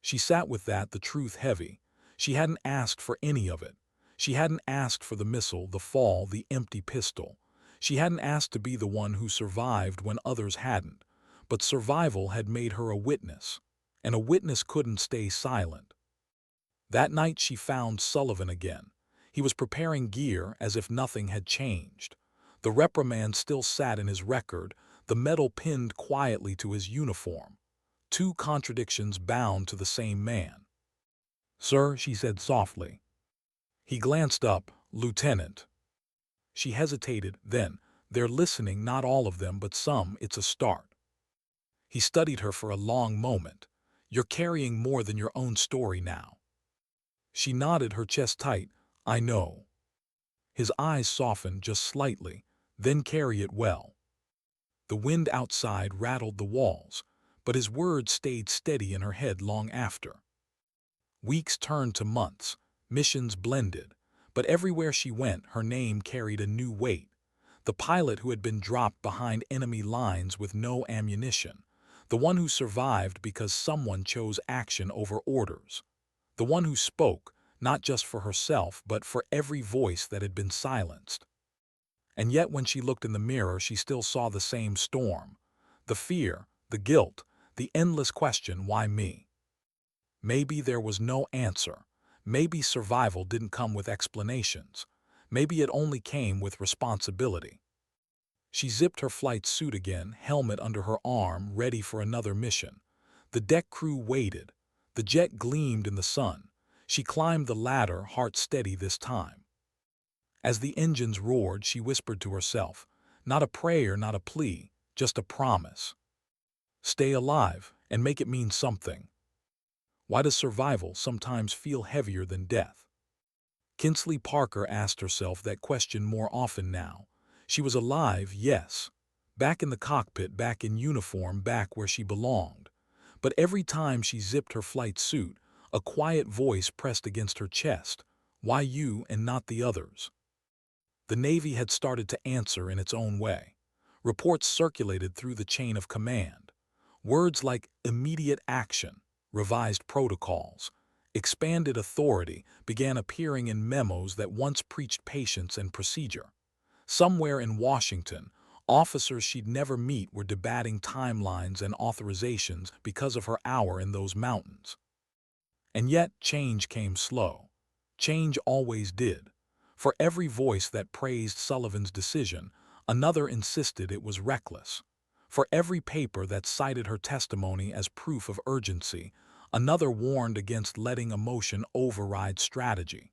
She sat with that, the truth heavy. She hadn't asked for any of it. She hadn't asked for the missile, the fall, the empty pistol. She hadn't asked to be the one who survived when others hadn't. But survival had made her a witness, and a witness couldn't stay silent. That night she found Sullivan again. He was preparing gear as if nothing had changed. The reprimand still sat in his record, the medal pinned quietly to his uniform. Two contradictions bound to the same man. "Sir," she said softly. He glanced up. "Lieutenant." She hesitated, then, "They're listening, not all of them, but some. It's a start." He studied her for a long moment. "You're carrying more than your own story now." She nodded, her chest tight. "I know." His eyes softened just slightly. "Then carry it well." The wind outside rattled the walls, but his words stayed steady in her head long after. Weeks turned to months, missions blended, but everywhere she went her name carried a new weight. The pilot who had been dropped behind enemy lines with no ammunition, the one who survived because someone chose action over orders, the one who spoke, not just for herself but for every voice that had been silenced. And yet when she looked in the mirror she still saw the same storm. The fear, the guilt, the endless question, why me? Maybe there was no answer. Maybe survival didn't come with explanations. Maybe it only came with responsibility. She zipped her flight suit again, helmet under her arm, ready for another mission. The deck crew waited. The jet gleamed in the sun. She climbed the ladder, heart steady this time. As the engines roared, she whispered to herself, not a prayer, not a plea, just a promise. Stay alive and make it mean something. Why does survival sometimes feel heavier than death? Kinsley Parker asked herself that question more often now. She was alive, yes. Back in the cockpit, back in uniform, back where she belonged. But every time she zipped her flight suit, a quiet voice pressed against her chest. Why you and not the others? The Navy had started to answer in its own way. Reports circulated through the chain of command. Words like immediate action, revised protocols, expanded authority began appearing in memos that once preached patience and procedure. Somewhere in Washington, officers she'd never meet were debating timelines and authorizations because of her hour in those mountains. And yet change came slow. Change always did. For every voice that praised Sullivan's decision, another insisted it was reckless. For every paper that cited her testimony as proof of urgency, another warned against letting emotion override strategy.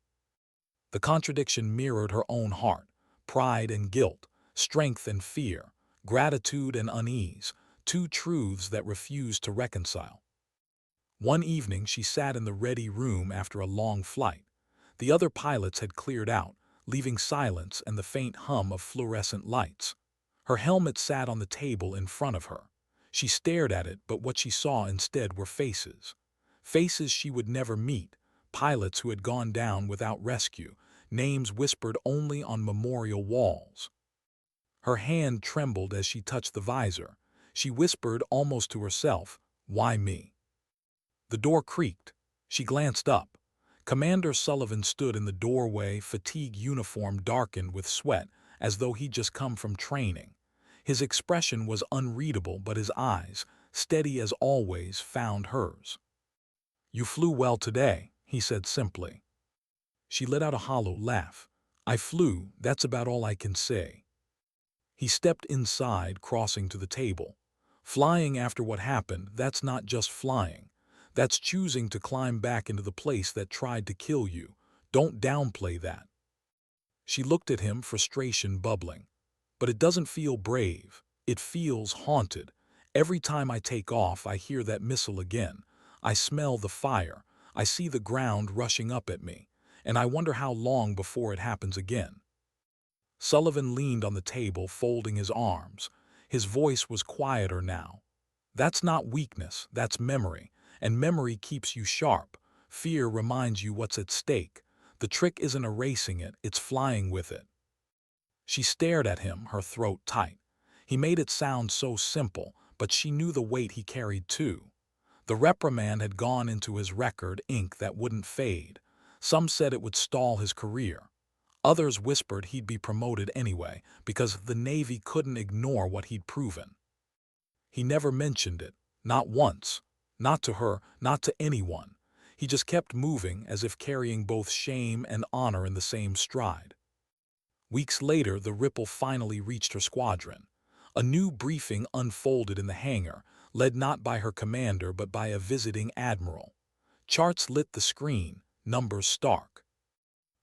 The contradiction mirrored her own heart, pride and guilt, strength and fear, gratitude and unease, two truths that refused to reconcile. One evening she sat in the ready room after a long flight. The other pilots had cleared out, leaving silence and the faint hum of fluorescent lights. Her helmet sat on the table in front of her. She stared at it, but what she saw instead were faces. Faces she would never meet, pilots who had gone down without rescue, names whispered only on memorial walls. Her hand trembled as she touched the visor. She whispered almost to herself, "Why me?" The door creaked. She glanced up. Commander Sullivan stood in the doorway, fatigue uniform darkened with sweat, as though he'd just come from training. His expression was unreadable, but his eyes, steady as always, found hers. "You flew well today," he said simply. She let out a hollow laugh. "I flew, that's about all I can say." He stepped inside, crossing to the table. "Flying after what happened, that's not just flying. That's choosing to climb back into the place that tried to kill you. Don't downplay that." She looked at him, frustration bubbling. "But it doesn't feel brave. It feels haunted. Every time I take off, I hear that missile again. I smell the fire. I see the ground rushing up at me. And I wonder how long before it happens again." Sullivan leaned on the table, folding his arms. His voice was quieter now. "That's not weakness, that's memory. And memory keeps you sharp. Fear reminds you what's at stake. The trick isn't erasing it, it's flying with it." She stared at him, her throat tight. He made it sound so simple, but she knew the weight he carried too. The reprimand had gone into his record, ink that wouldn't fade. Some said it would stall his career. Others whispered he'd be promoted anyway because the Navy couldn't ignore what he'd proven. He never mentioned it, not once, not to her, not to anyone. He just kept moving as if carrying both shame and honor in the same stride. Weeks later, the Ripple finally reached her squadron. A new briefing unfolded in the hangar, led not by her commander but by a visiting admiral. Charts lit the screen, numbers stark.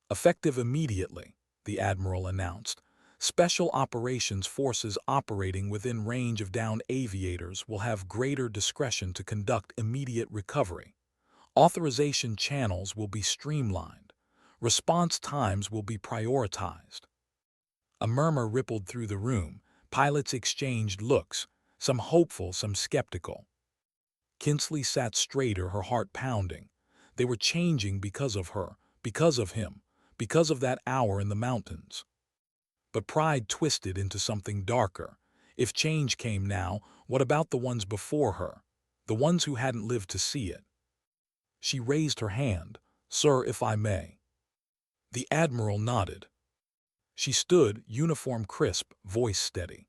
Effective immediately, the admiral announced. Special operations forces operating within range of downed aviators will have greater discretion to conduct immediate recovery. Authorization channels will be streamlined. Response times will be prioritized. A murmur rippled through the room. Pilots exchanged looks, some hopeful, some skeptical. Kinsley sat straighter, her heart pounding. They were changing because of her, because of him, because of that hour in the mountains. But pride twisted into something darker. If change came now, what about the ones before her, the ones who hadn't lived to see it? She raised her hand. "Sir, if I may." The admiral nodded. She stood, uniform crisp, voice steady.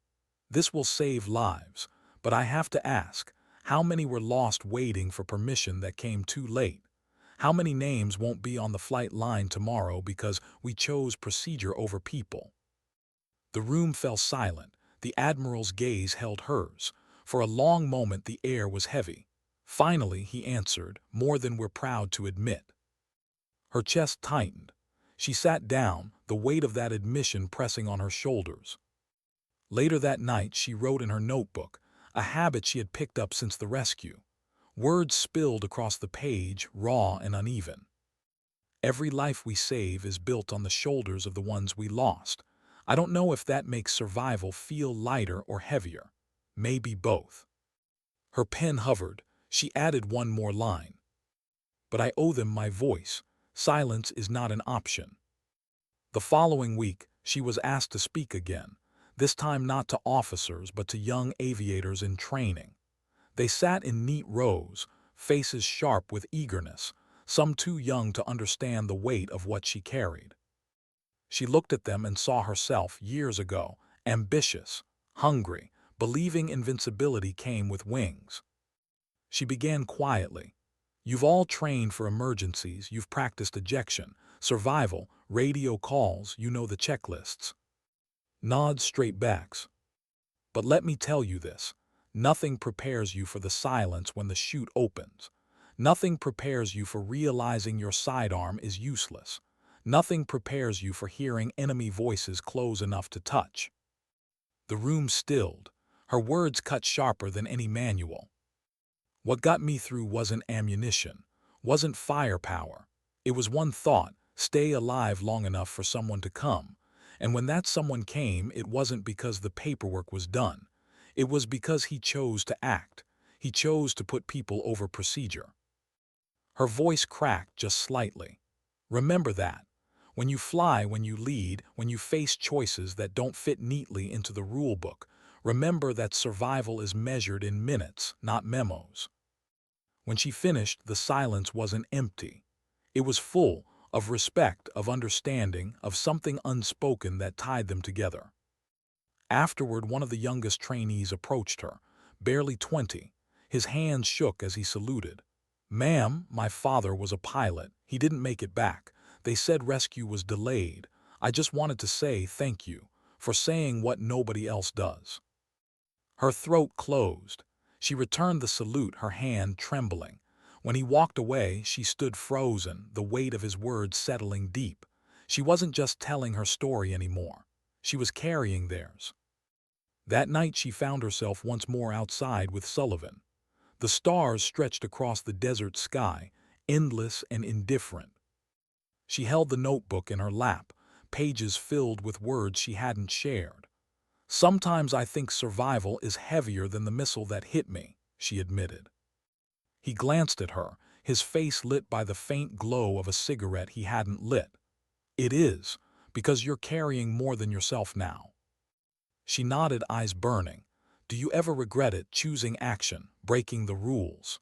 "This will save lives, but I have to ask, how many were lost waiting for permission that came too late? How many names won't be on the flight line tomorrow because we chose procedure over people?" The room fell silent. The admiral's gaze held hers. For a long moment the air was heavy. Finally he answered, more than we're proud to admit. Her chest tightened. She sat down, the weight of that admission pressing on her shoulders. Later that night she wrote in her notebook, a habit she had picked up since the rescue. Words spilled across the page, raw and uneven. "Every life we save is built on the shoulders of the ones we lost. I don't know if that makes survival feel lighter or heavier. Maybe both." Her pen hovered. She added one more line. "But I owe them my voice. Silence is not an option." The following week, she was asked to speak again, this time not to officers but to young aviators in training. They sat in neat rows, faces sharp with eagerness, some too young to understand the weight of what she carried. She looked at them and saw herself years ago, ambitious, hungry, believing invincibility came with wings. She began quietly. "You've all trained for emergencies, you've practiced ejection, survival, radio calls, you know the checklists." Nods, straight backs. "But let me tell you this. Nothing prepares you for the silence when the chute opens. Nothing prepares you for realizing your sidearm is useless. Nothing prepares you for hearing enemy voices close enough to touch." The room stilled. Her words cut sharper than any manual. "What got me through wasn't ammunition, wasn't firepower. It was one thought, stay alive long enough for someone to come. And when that someone came, it wasn't because the paperwork was done. It was because he chose to act. He chose to put people over procedure." Her voice cracked just slightly. "Remember that. When you fly, when you lead, when you face choices that don't fit neatly into the rule book, remember that survival is measured in minutes, not memos." When she finished, the silence wasn't empty. It was full of respect, of understanding, of something unspoken that tied them together. Afterward, one of the youngest trainees approached her, barely 20. His hand shook as he saluted. "Ma'am, my father was a pilot. He didn't make it back. They said rescue was delayed. I just wanted to say thank you for saying what nobody else does." Her throat closed. She returned the salute, her hand trembling. When he walked away, she stood frozen, the weight of his words settling deep. She wasn't just telling her story anymore. She was carrying theirs. That night she found herself once more outside with Sullivan. The stars stretched across the desert sky, endless and indifferent. She held the notebook in her lap, pages filled with words she hadn't shared. "Sometimes I think survival is heavier than the missile that hit me," she admitted. He glanced at her, his face lit by the faint glow of a cigarette he hadn't lit. "It is, because you're carrying more than yourself now." She nodded, eyes burning. "Do you ever regret it, choosing action, breaking the rules?"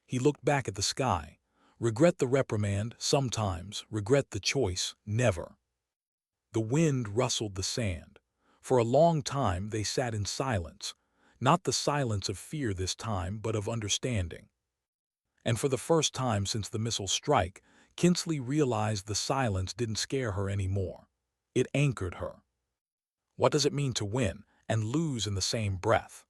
He looked back at the sky. Regret the reprimand, sometimes. Regret the choice, never. The wind rustled the sand. For a long time they sat in silence, not the silence of fear this time, but of understanding. And for the first time since the missile strike, Kinsley realized the silence didn't scare her anymore. It anchored her. What does it mean to win and lose in the same breath?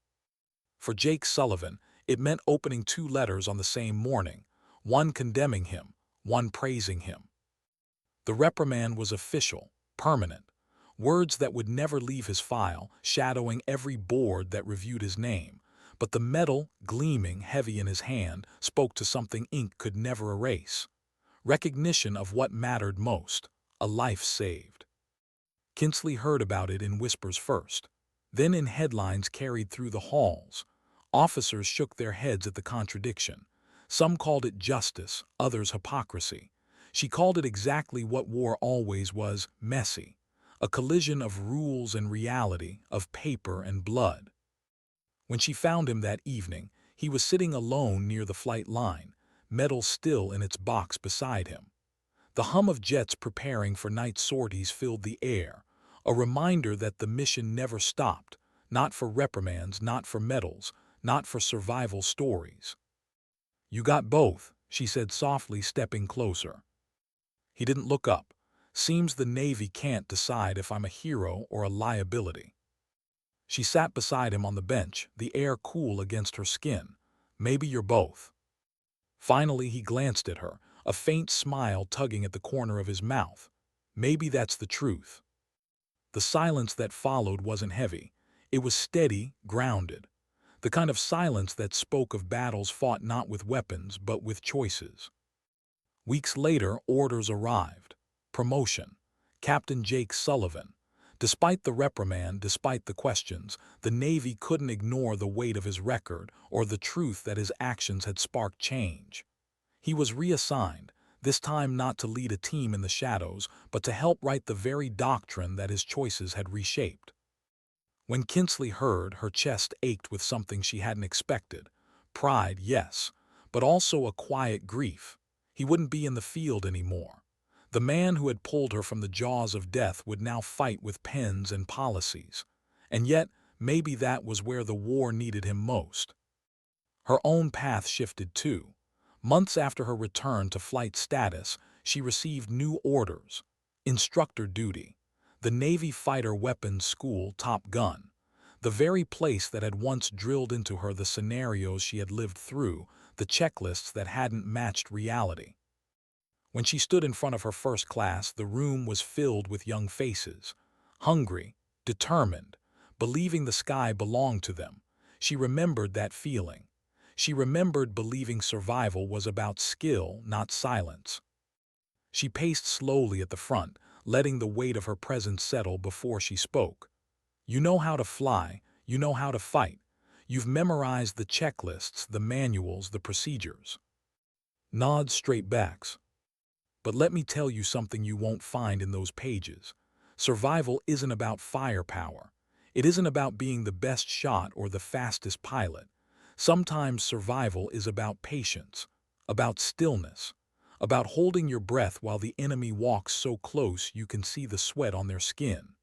For Jake Sullivan, it meant opening two letters on the same morning, one condemning him, one praising him. The reprimand was official, permanent, words that would never leave his file, shadowing every board that reviewed his name. But the metal, gleaming heavy in his hand, spoke to something ink could never erase. Recognition of what mattered most, a life saved. Kinsley heard about it in whispers first, then in headlines carried through the halls. Officers shook their heads at the contradiction. Some called it justice, others hypocrisy. She called it exactly what war always was, messy. A collision of rules and reality, of paper and blood. When she found him that evening, he was sitting alone near the flight line, metal still in its box beside him. The hum of jets preparing for night sorties filled the air, a reminder that the mission never stopped, not for reprimands, not for medals, not for survival stories. "You got both," she said softly, stepping closer. He didn't look up. "Seems the Navy can't decide if I'm a hero or a liability." She sat beside him on the bench, the air cool against her skin. "Maybe you're both." Finally he glanced at her, a faint smile tugging at the corner of his mouth. "Maybe that's the truth." The silence that followed wasn't heavy. It was steady, grounded. The kind of silence that spoke of battles fought not with weapons, but with choices. Weeks later, orders arrived. Promotion. Captain Jake Sullivan. Despite the reprimand, despite the questions, the Navy couldn't ignore the weight of his record or the truth that his actions had sparked change. He was reassigned, this time not to lead a team in the shadows, but to help write the very doctrine that his choices had reshaped. When Kinsley heard, her chest ached with something she hadn't expected. Pride, yes, but also a quiet grief. He wouldn't be in the field anymore. The man who had pulled her from the jaws of death would now fight with pens and policies. And yet, maybe that was where the war needed him most. Her own path shifted too. Months after her return to flight status, she received new orders. Instructor duty. The Navy Fighter Weapons School Top Gun. The very place that had once drilled into her the scenarios she had lived through, the checklists that hadn't matched reality. When she stood in front of her first class, the room was filled with young faces. Hungry, determined, believing the sky belonged to them. She remembered that feeling. She remembered believing survival was about skill, not silence. She paced slowly at the front, letting the weight of her presence settle before she spoke. "You know how to fly, you know how to fight. You've memorized the checklists, the manuals, the procedures." Nods, straight backs. "But let me tell you something you won't find in those pages. Survival isn't about firepower. It isn't about being the best shot or the fastest pilot. Sometimes survival is about patience, about stillness, about holding your breath while the enemy walks so close you can see the sweat on their skin."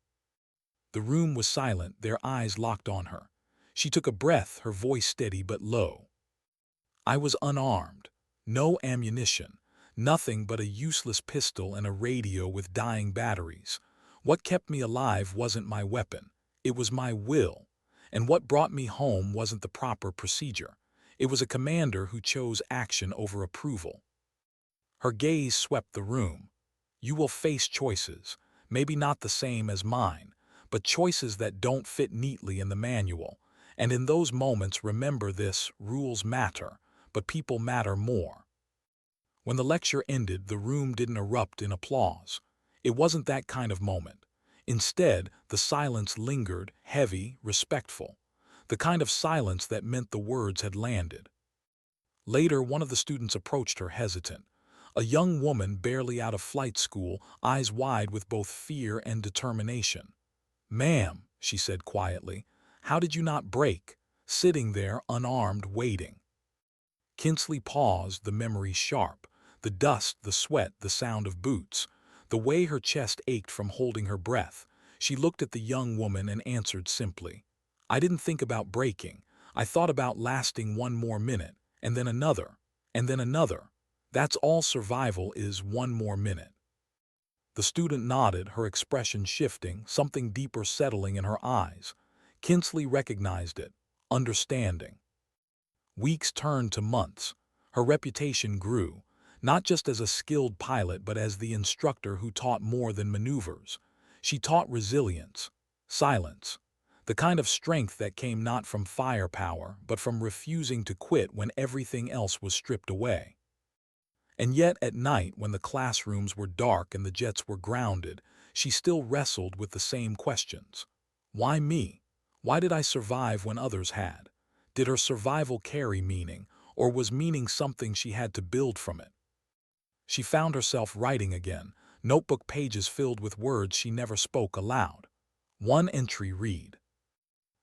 The room was silent, their eyes locked on her. She took a breath, her voice steady but low. "I was unarmed. No ammunition. Nothing but a useless pistol and a radio with dying batteries. What kept me alive wasn't my weapon. It was my will. And what brought me home wasn't the proper procedure. It was a commander who chose action over approval." Her gaze swept the room. "You will face choices, maybe not the same as mine, but choices that don't fit neatly in the manual. And in those moments, remember this: rules matter, but people matter more." When the lecture ended, the room didn't erupt in applause. It wasn't that kind of moment. Instead, the silence lingered, heavy, respectful. The kind of silence that meant the words had landed. Later, one of the students approached her, hesitant. A young woman barely out of flight school, eyes wide with both fear and determination. "Ma'am," she said quietly, "how did you not break?" Sitting there, unarmed, waiting. Kinsley paused, the memory sharp. The dust, the sweat, the sound of boots. The way her chest ached from holding her breath. She looked at the young woman and answered simply, "I didn't think about breaking. I thought about lasting one more minute, and then another, and then another. That's all survival is, one more minute." The student nodded, her expression shifting, something deeper settling in her eyes. Kinsley recognized it, understanding. Weeks turned to months. Her reputation grew, not just as a skilled pilot but as the instructor who taught more than maneuvers. She taught resilience, silence, the kind of strength that came not from firepower but from refusing to quit when everything else was stripped away. And yet at night, when the classrooms were dark and the jets were grounded, she still wrestled with the same questions. Why me? Why did I survive when others had? Did her survival carry meaning, or was meaning something she had to build from it? She found herself writing again, notebook pages filled with words she never spoke aloud. One entry read,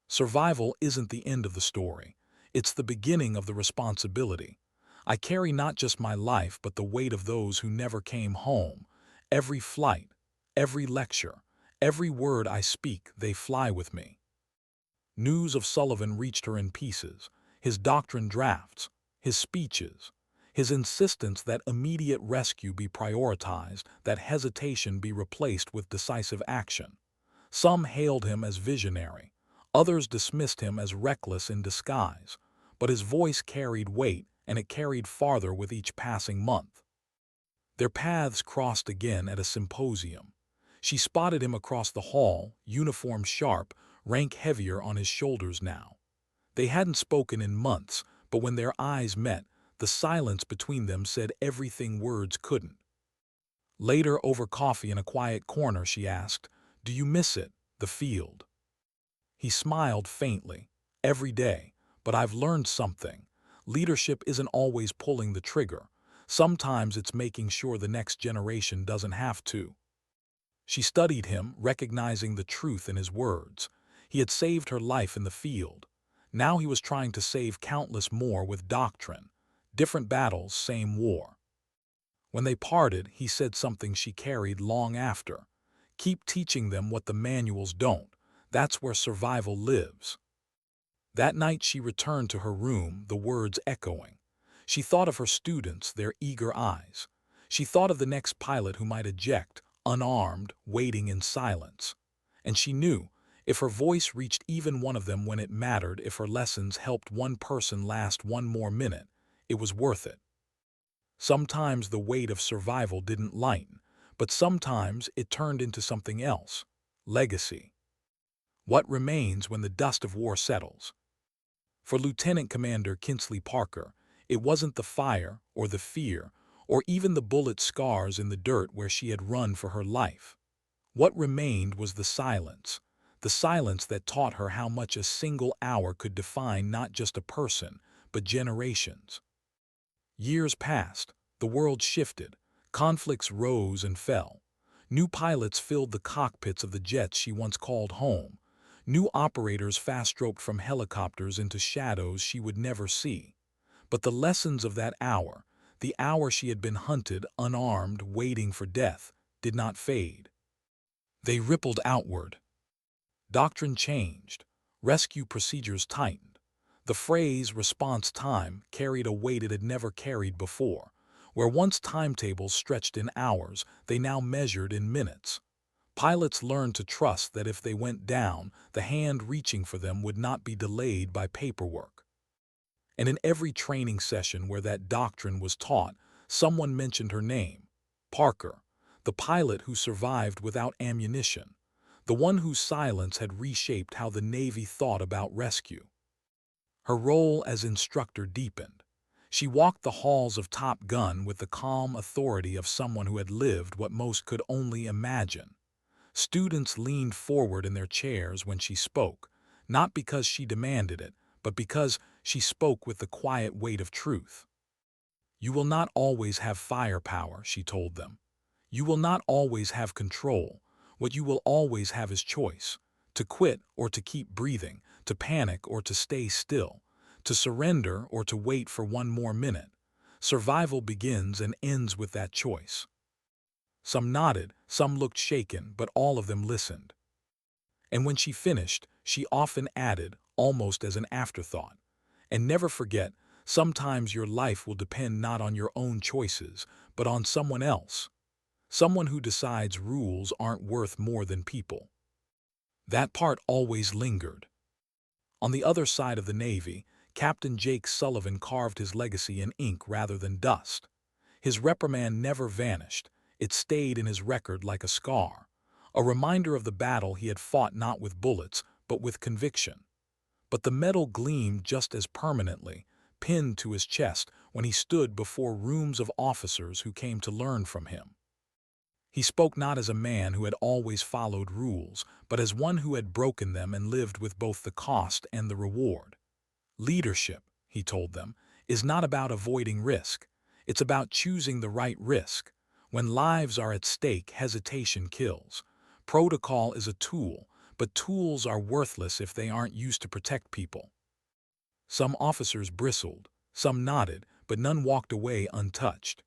"Survival isn't the end of the story. It's the beginning of the responsibility. I carry not just my life but the weight of those who never came home. Every flight, every lecture, every word I speak, they fly with me." News of Sullivan reached her in pieces, his doctrine drafts, his speeches, his insistence that immediate rescue be prioritized, that hesitation be replaced with decisive action. Some hailed him as visionary, others dismissed him as reckless in disguise, but his voice carried weight, and it carried farther with each passing month. Their paths crossed again at a symposium. She spotted him across the hall, uniform sharp, rank heavier on his shoulders now. They hadn't spoken in months, but when their eyes met, the silence between them said everything words couldn't. Later, over coffee in a quiet corner, she asked, "Do you miss it, the field?" He smiled faintly. "Every day, but I've learned something. Leadership isn't always pulling the trigger. Sometimes it's making sure the next generation doesn't have to." She studied him, recognizing the truth in his words. He had saved her life in the field. Now he was trying to save countless more with doctrine. Different battles, same war. When they parted, he said something she carried long after. "Keep teaching them what the manuals don't. That's where survival lives." That night she returned to her room, the words echoing. She thought of her students, their eager eyes. She thought of the next pilot who might eject, unarmed, waiting in silence. And she knew, if her voice reached even one of them when it mattered, if her lessons helped one person last one more minute, it was worth it. Sometimes the weight of survival didn't lighten, but sometimes it turned into something else. Legacy. What remains when the dust of war settles? For Lieutenant Commander Kinsley Parker, it wasn't the fire or the fear or even the bullet scars in the dirt where she had run for her life. What remained was the silence that taught her how much a single hour could define not just a person, but generations. Years passed, the world shifted, conflicts rose and fell. New pilots filled the cockpits of the jets she once called home. New operators fast-roped from helicopters into shadows she would never see. But the lessons of that hour, the hour she had been hunted, unarmed, waiting for death, did not fade. They rippled outward. Doctrine changed. Rescue procedures tightened. The phrase response time carried a weight it had never carried before. Where once timetables stretched in hours, they now measured in minutes. Pilots learned to trust that if they went down, the hand reaching for them would not be delayed by paperwork. And in every training session where that doctrine was taught, someone mentioned her name. Parker, the pilot who survived without ammunition, the one whose silence had reshaped how the Navy thought about rescue. Her role as instructor deepened. She walked the halls of Top Gun with the calm authority of someone who had lived what most could only imagine. Students leaned forward in their chairs when she spoke, not because she demanded it, but because she spoke with the quiet weight of truth. "You will not always have firepower," she told them. "You will not always have control. What you will always have is choice. To quit or to keep breathing, to panic or to stay still, to surrender or to wait for one more minute. Survival begins and ends with that choice. Some nodded, some looked shaken, but all of them listened. And when she finished, she often added, almost as an afterthought, "And never forget, sometimes your life will depend not on your own choices, but on someone else. Someone who decides rules aren't worth more than people." That part always lingered. On the other side of the Navy, Captain Jake Sullivan carved his legacy in ink rather than dust. His reprimand never vanished. It stayed in his record like a scar, a reminder of the battle he had fought not with bullets, but with conviction. But the medal gleamed just as permanently, pinned to his chest when he stood before rooms of officers who came to learn from him. He spoke not as a man who had always followed rules, but as one who had broken them and lived with both the cost and the reward. Leadership, he told them, is not about avoiding risk. It's about choosing the right risk. When lives are at stake, hesitation kills. Protocol is a tool, but tools are worthless if they aren't used to protect people. Some officers bristled, some nodded, but none walked away untouched.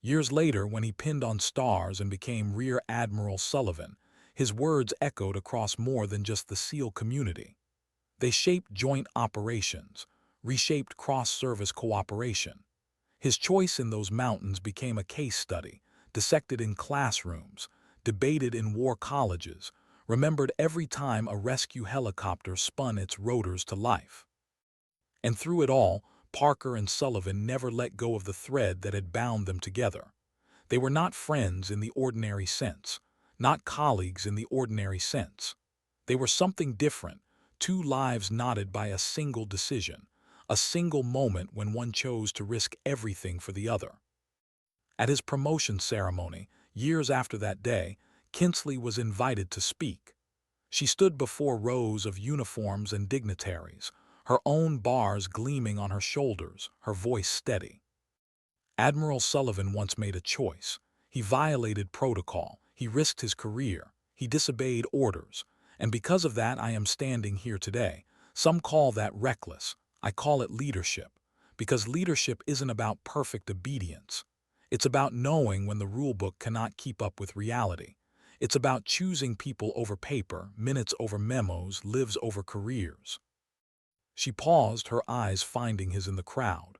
Years later, when he pinned on stars and became Rear Admiral Sullivan, his words echoed across more than just the SEAL community. They shaped joint operations, reshaped cross-service cooperation. His choice in those mountains became a case study, dissected in classrooms, debated in war colleges, remembered every time a rescue helicopter spun its rotors to life. And through it all, Parker and Sullivan never let go of the thread that had bound them together. They were not friends in the ordinary sense, not colleagues in the ordinary sense. They were something different, two lives knotted by a single decision, a single moment when one chose to risk everything for the other. At his promotion ceremony, years after that day, Kinsley was invited to speak. She stood before rows of uniforms and dignitaries, her own bars gleaming on her shoulders, her voice steady. Admiral Sullivan once made a choice. He violated protocol, he risked his career, he disobeyed orders, and because of that I am standing here today. Some call that reckless. I call it leadership, because leadership isn't about perfect obedience. It's about knowing when the rulebook cannot keep up with reality. It's about choosing people over paper, minutes over memos, lives over careers. She paused, her eyes finding his in the crowd.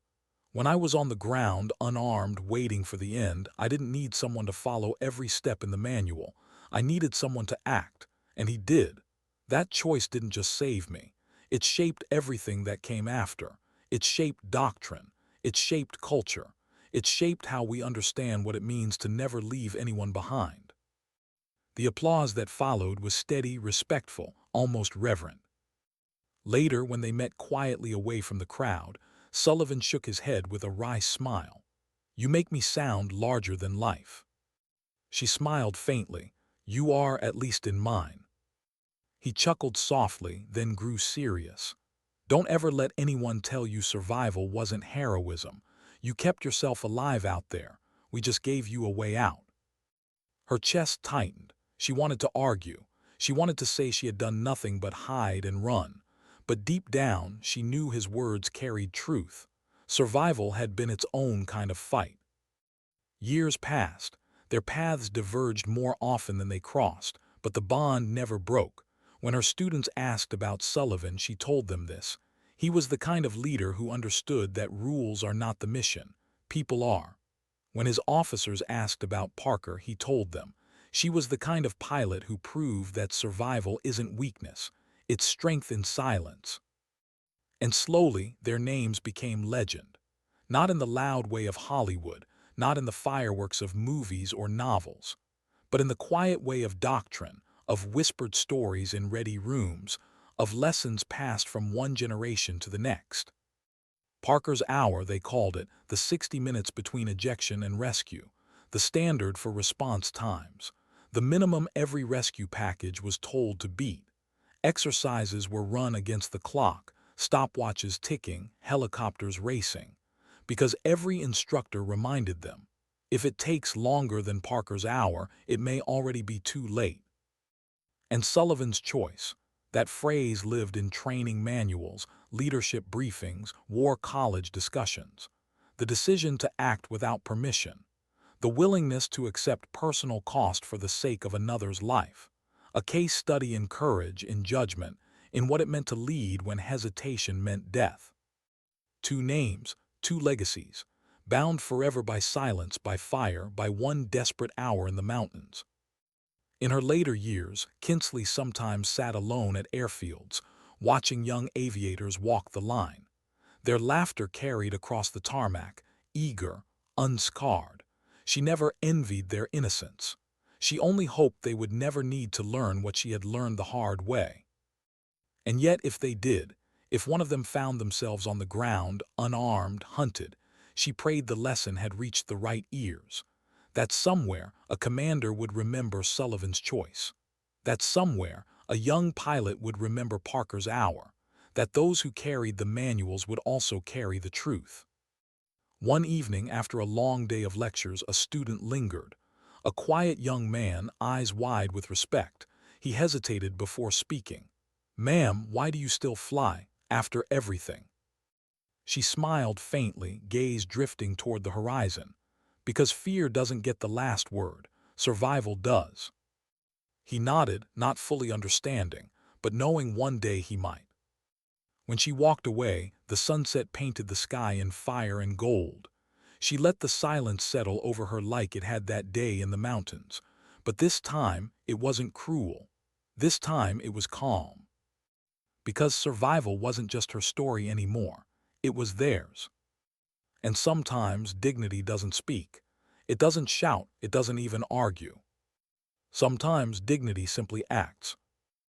When I was on the ground, unarmed, waiting for the end, I didn't need someone to follow every step in the manual. I needed someone to act, and he did. That choice didn't just save me. It shaped everything that came after. It shaped doctrine. It shaped culture. It shaped how we understand what it means to never leave anyone behind. The applause that followed was steady, respectful, almost reverent. Later, when they met quietly away from the crowd, Sullivan shook his head with a wry smile. "You make me sound larger than life." She smiled faintly. "You are, at least in mine." He chuckled softly, then grew serious. "Don't ever let anyone tell you survival wasn't heroism. You kept yourself alive out there. We just gave you a way out." Her chest tightened. She wanted to argue. She wanted to say she had done nothing but hide and run. But deep down, she knew his words carried truth. Survival had been its own kind of fight. Years passed. Their paths diverged more often than they crossed, but the bond never broke. When her students asked about Sullivan, she told them this. He was the kind of leader who understood that rules are not the mission. People are. When his officers asked about Parker, he told them. She was the kind of pilot who proved that survival isn't weakness. It's strength in silence. And slowly, their names became legend. Not in the loud way of Hollywood, not in the fireworks of movies or novels, but in the quiet way of doctrine, of whispered stories in ready rooms, of lessons passed from one generation to the next. Parker's Hour, they called it, the 60 minutes between ejection and rescue, the standard for response times, the minimum every rescue package was told to beat. Exercises were run against the clock, stopwatches ticking, helicopters racing, because every instructor reminded them, if it takes longer than Parker's hour, it may already be too late. And Sullivan's choice, that phrase lived in training manuals, leadership briefings, war college discussions. the decision to act without permission, the willingness to accept personal cost for the sake of another's life. A case study in courage, in judgment, in what it meant to lead when hesitation meant death. Two names, two legacies, bound forever by silence, by fire, by one desperate hour in the mountains. In her later years, Kinsley sometimes sat alone at airfields, watching young aviators walk the line. Their laughter carried across the tarmac, eager, unscarred. She never envied their innocence. She only hoped they would never need to learn what she had learned the hard way. And yet, if they did, if one of them found themselves on the ground, unarmed, hunted, she prayed the lesson had reached the right ears. That somewhere a commander would remember Sullivan's choice. That somewhere a young pilot would remember Parker's hour. That those who carried the manuals would also carry the truth. One evening, after a long day of lectures, a student lingered. A quiet young man, eyes wide with respect. He hesitated before speaking. "Ma'am, why do you still fly, after everything?" She smiled faintly, gaze drifting toward the horizon. "Because fear doesn't get the last word. Survival does." He nodded, not fully understanding, but knowing one day he might. When she walked away, the sunset painted the sky in fire and gold. She let the silence settle over her like it had that day in the mountains. But this time, it wasn't cruel. This time, it was calm. Because survival wasn't just her story anymore. It was theirs. And sometimes dignity doesn't speak. It doesn't shout. It doesn't even argue. Sometimes dignity simply acts.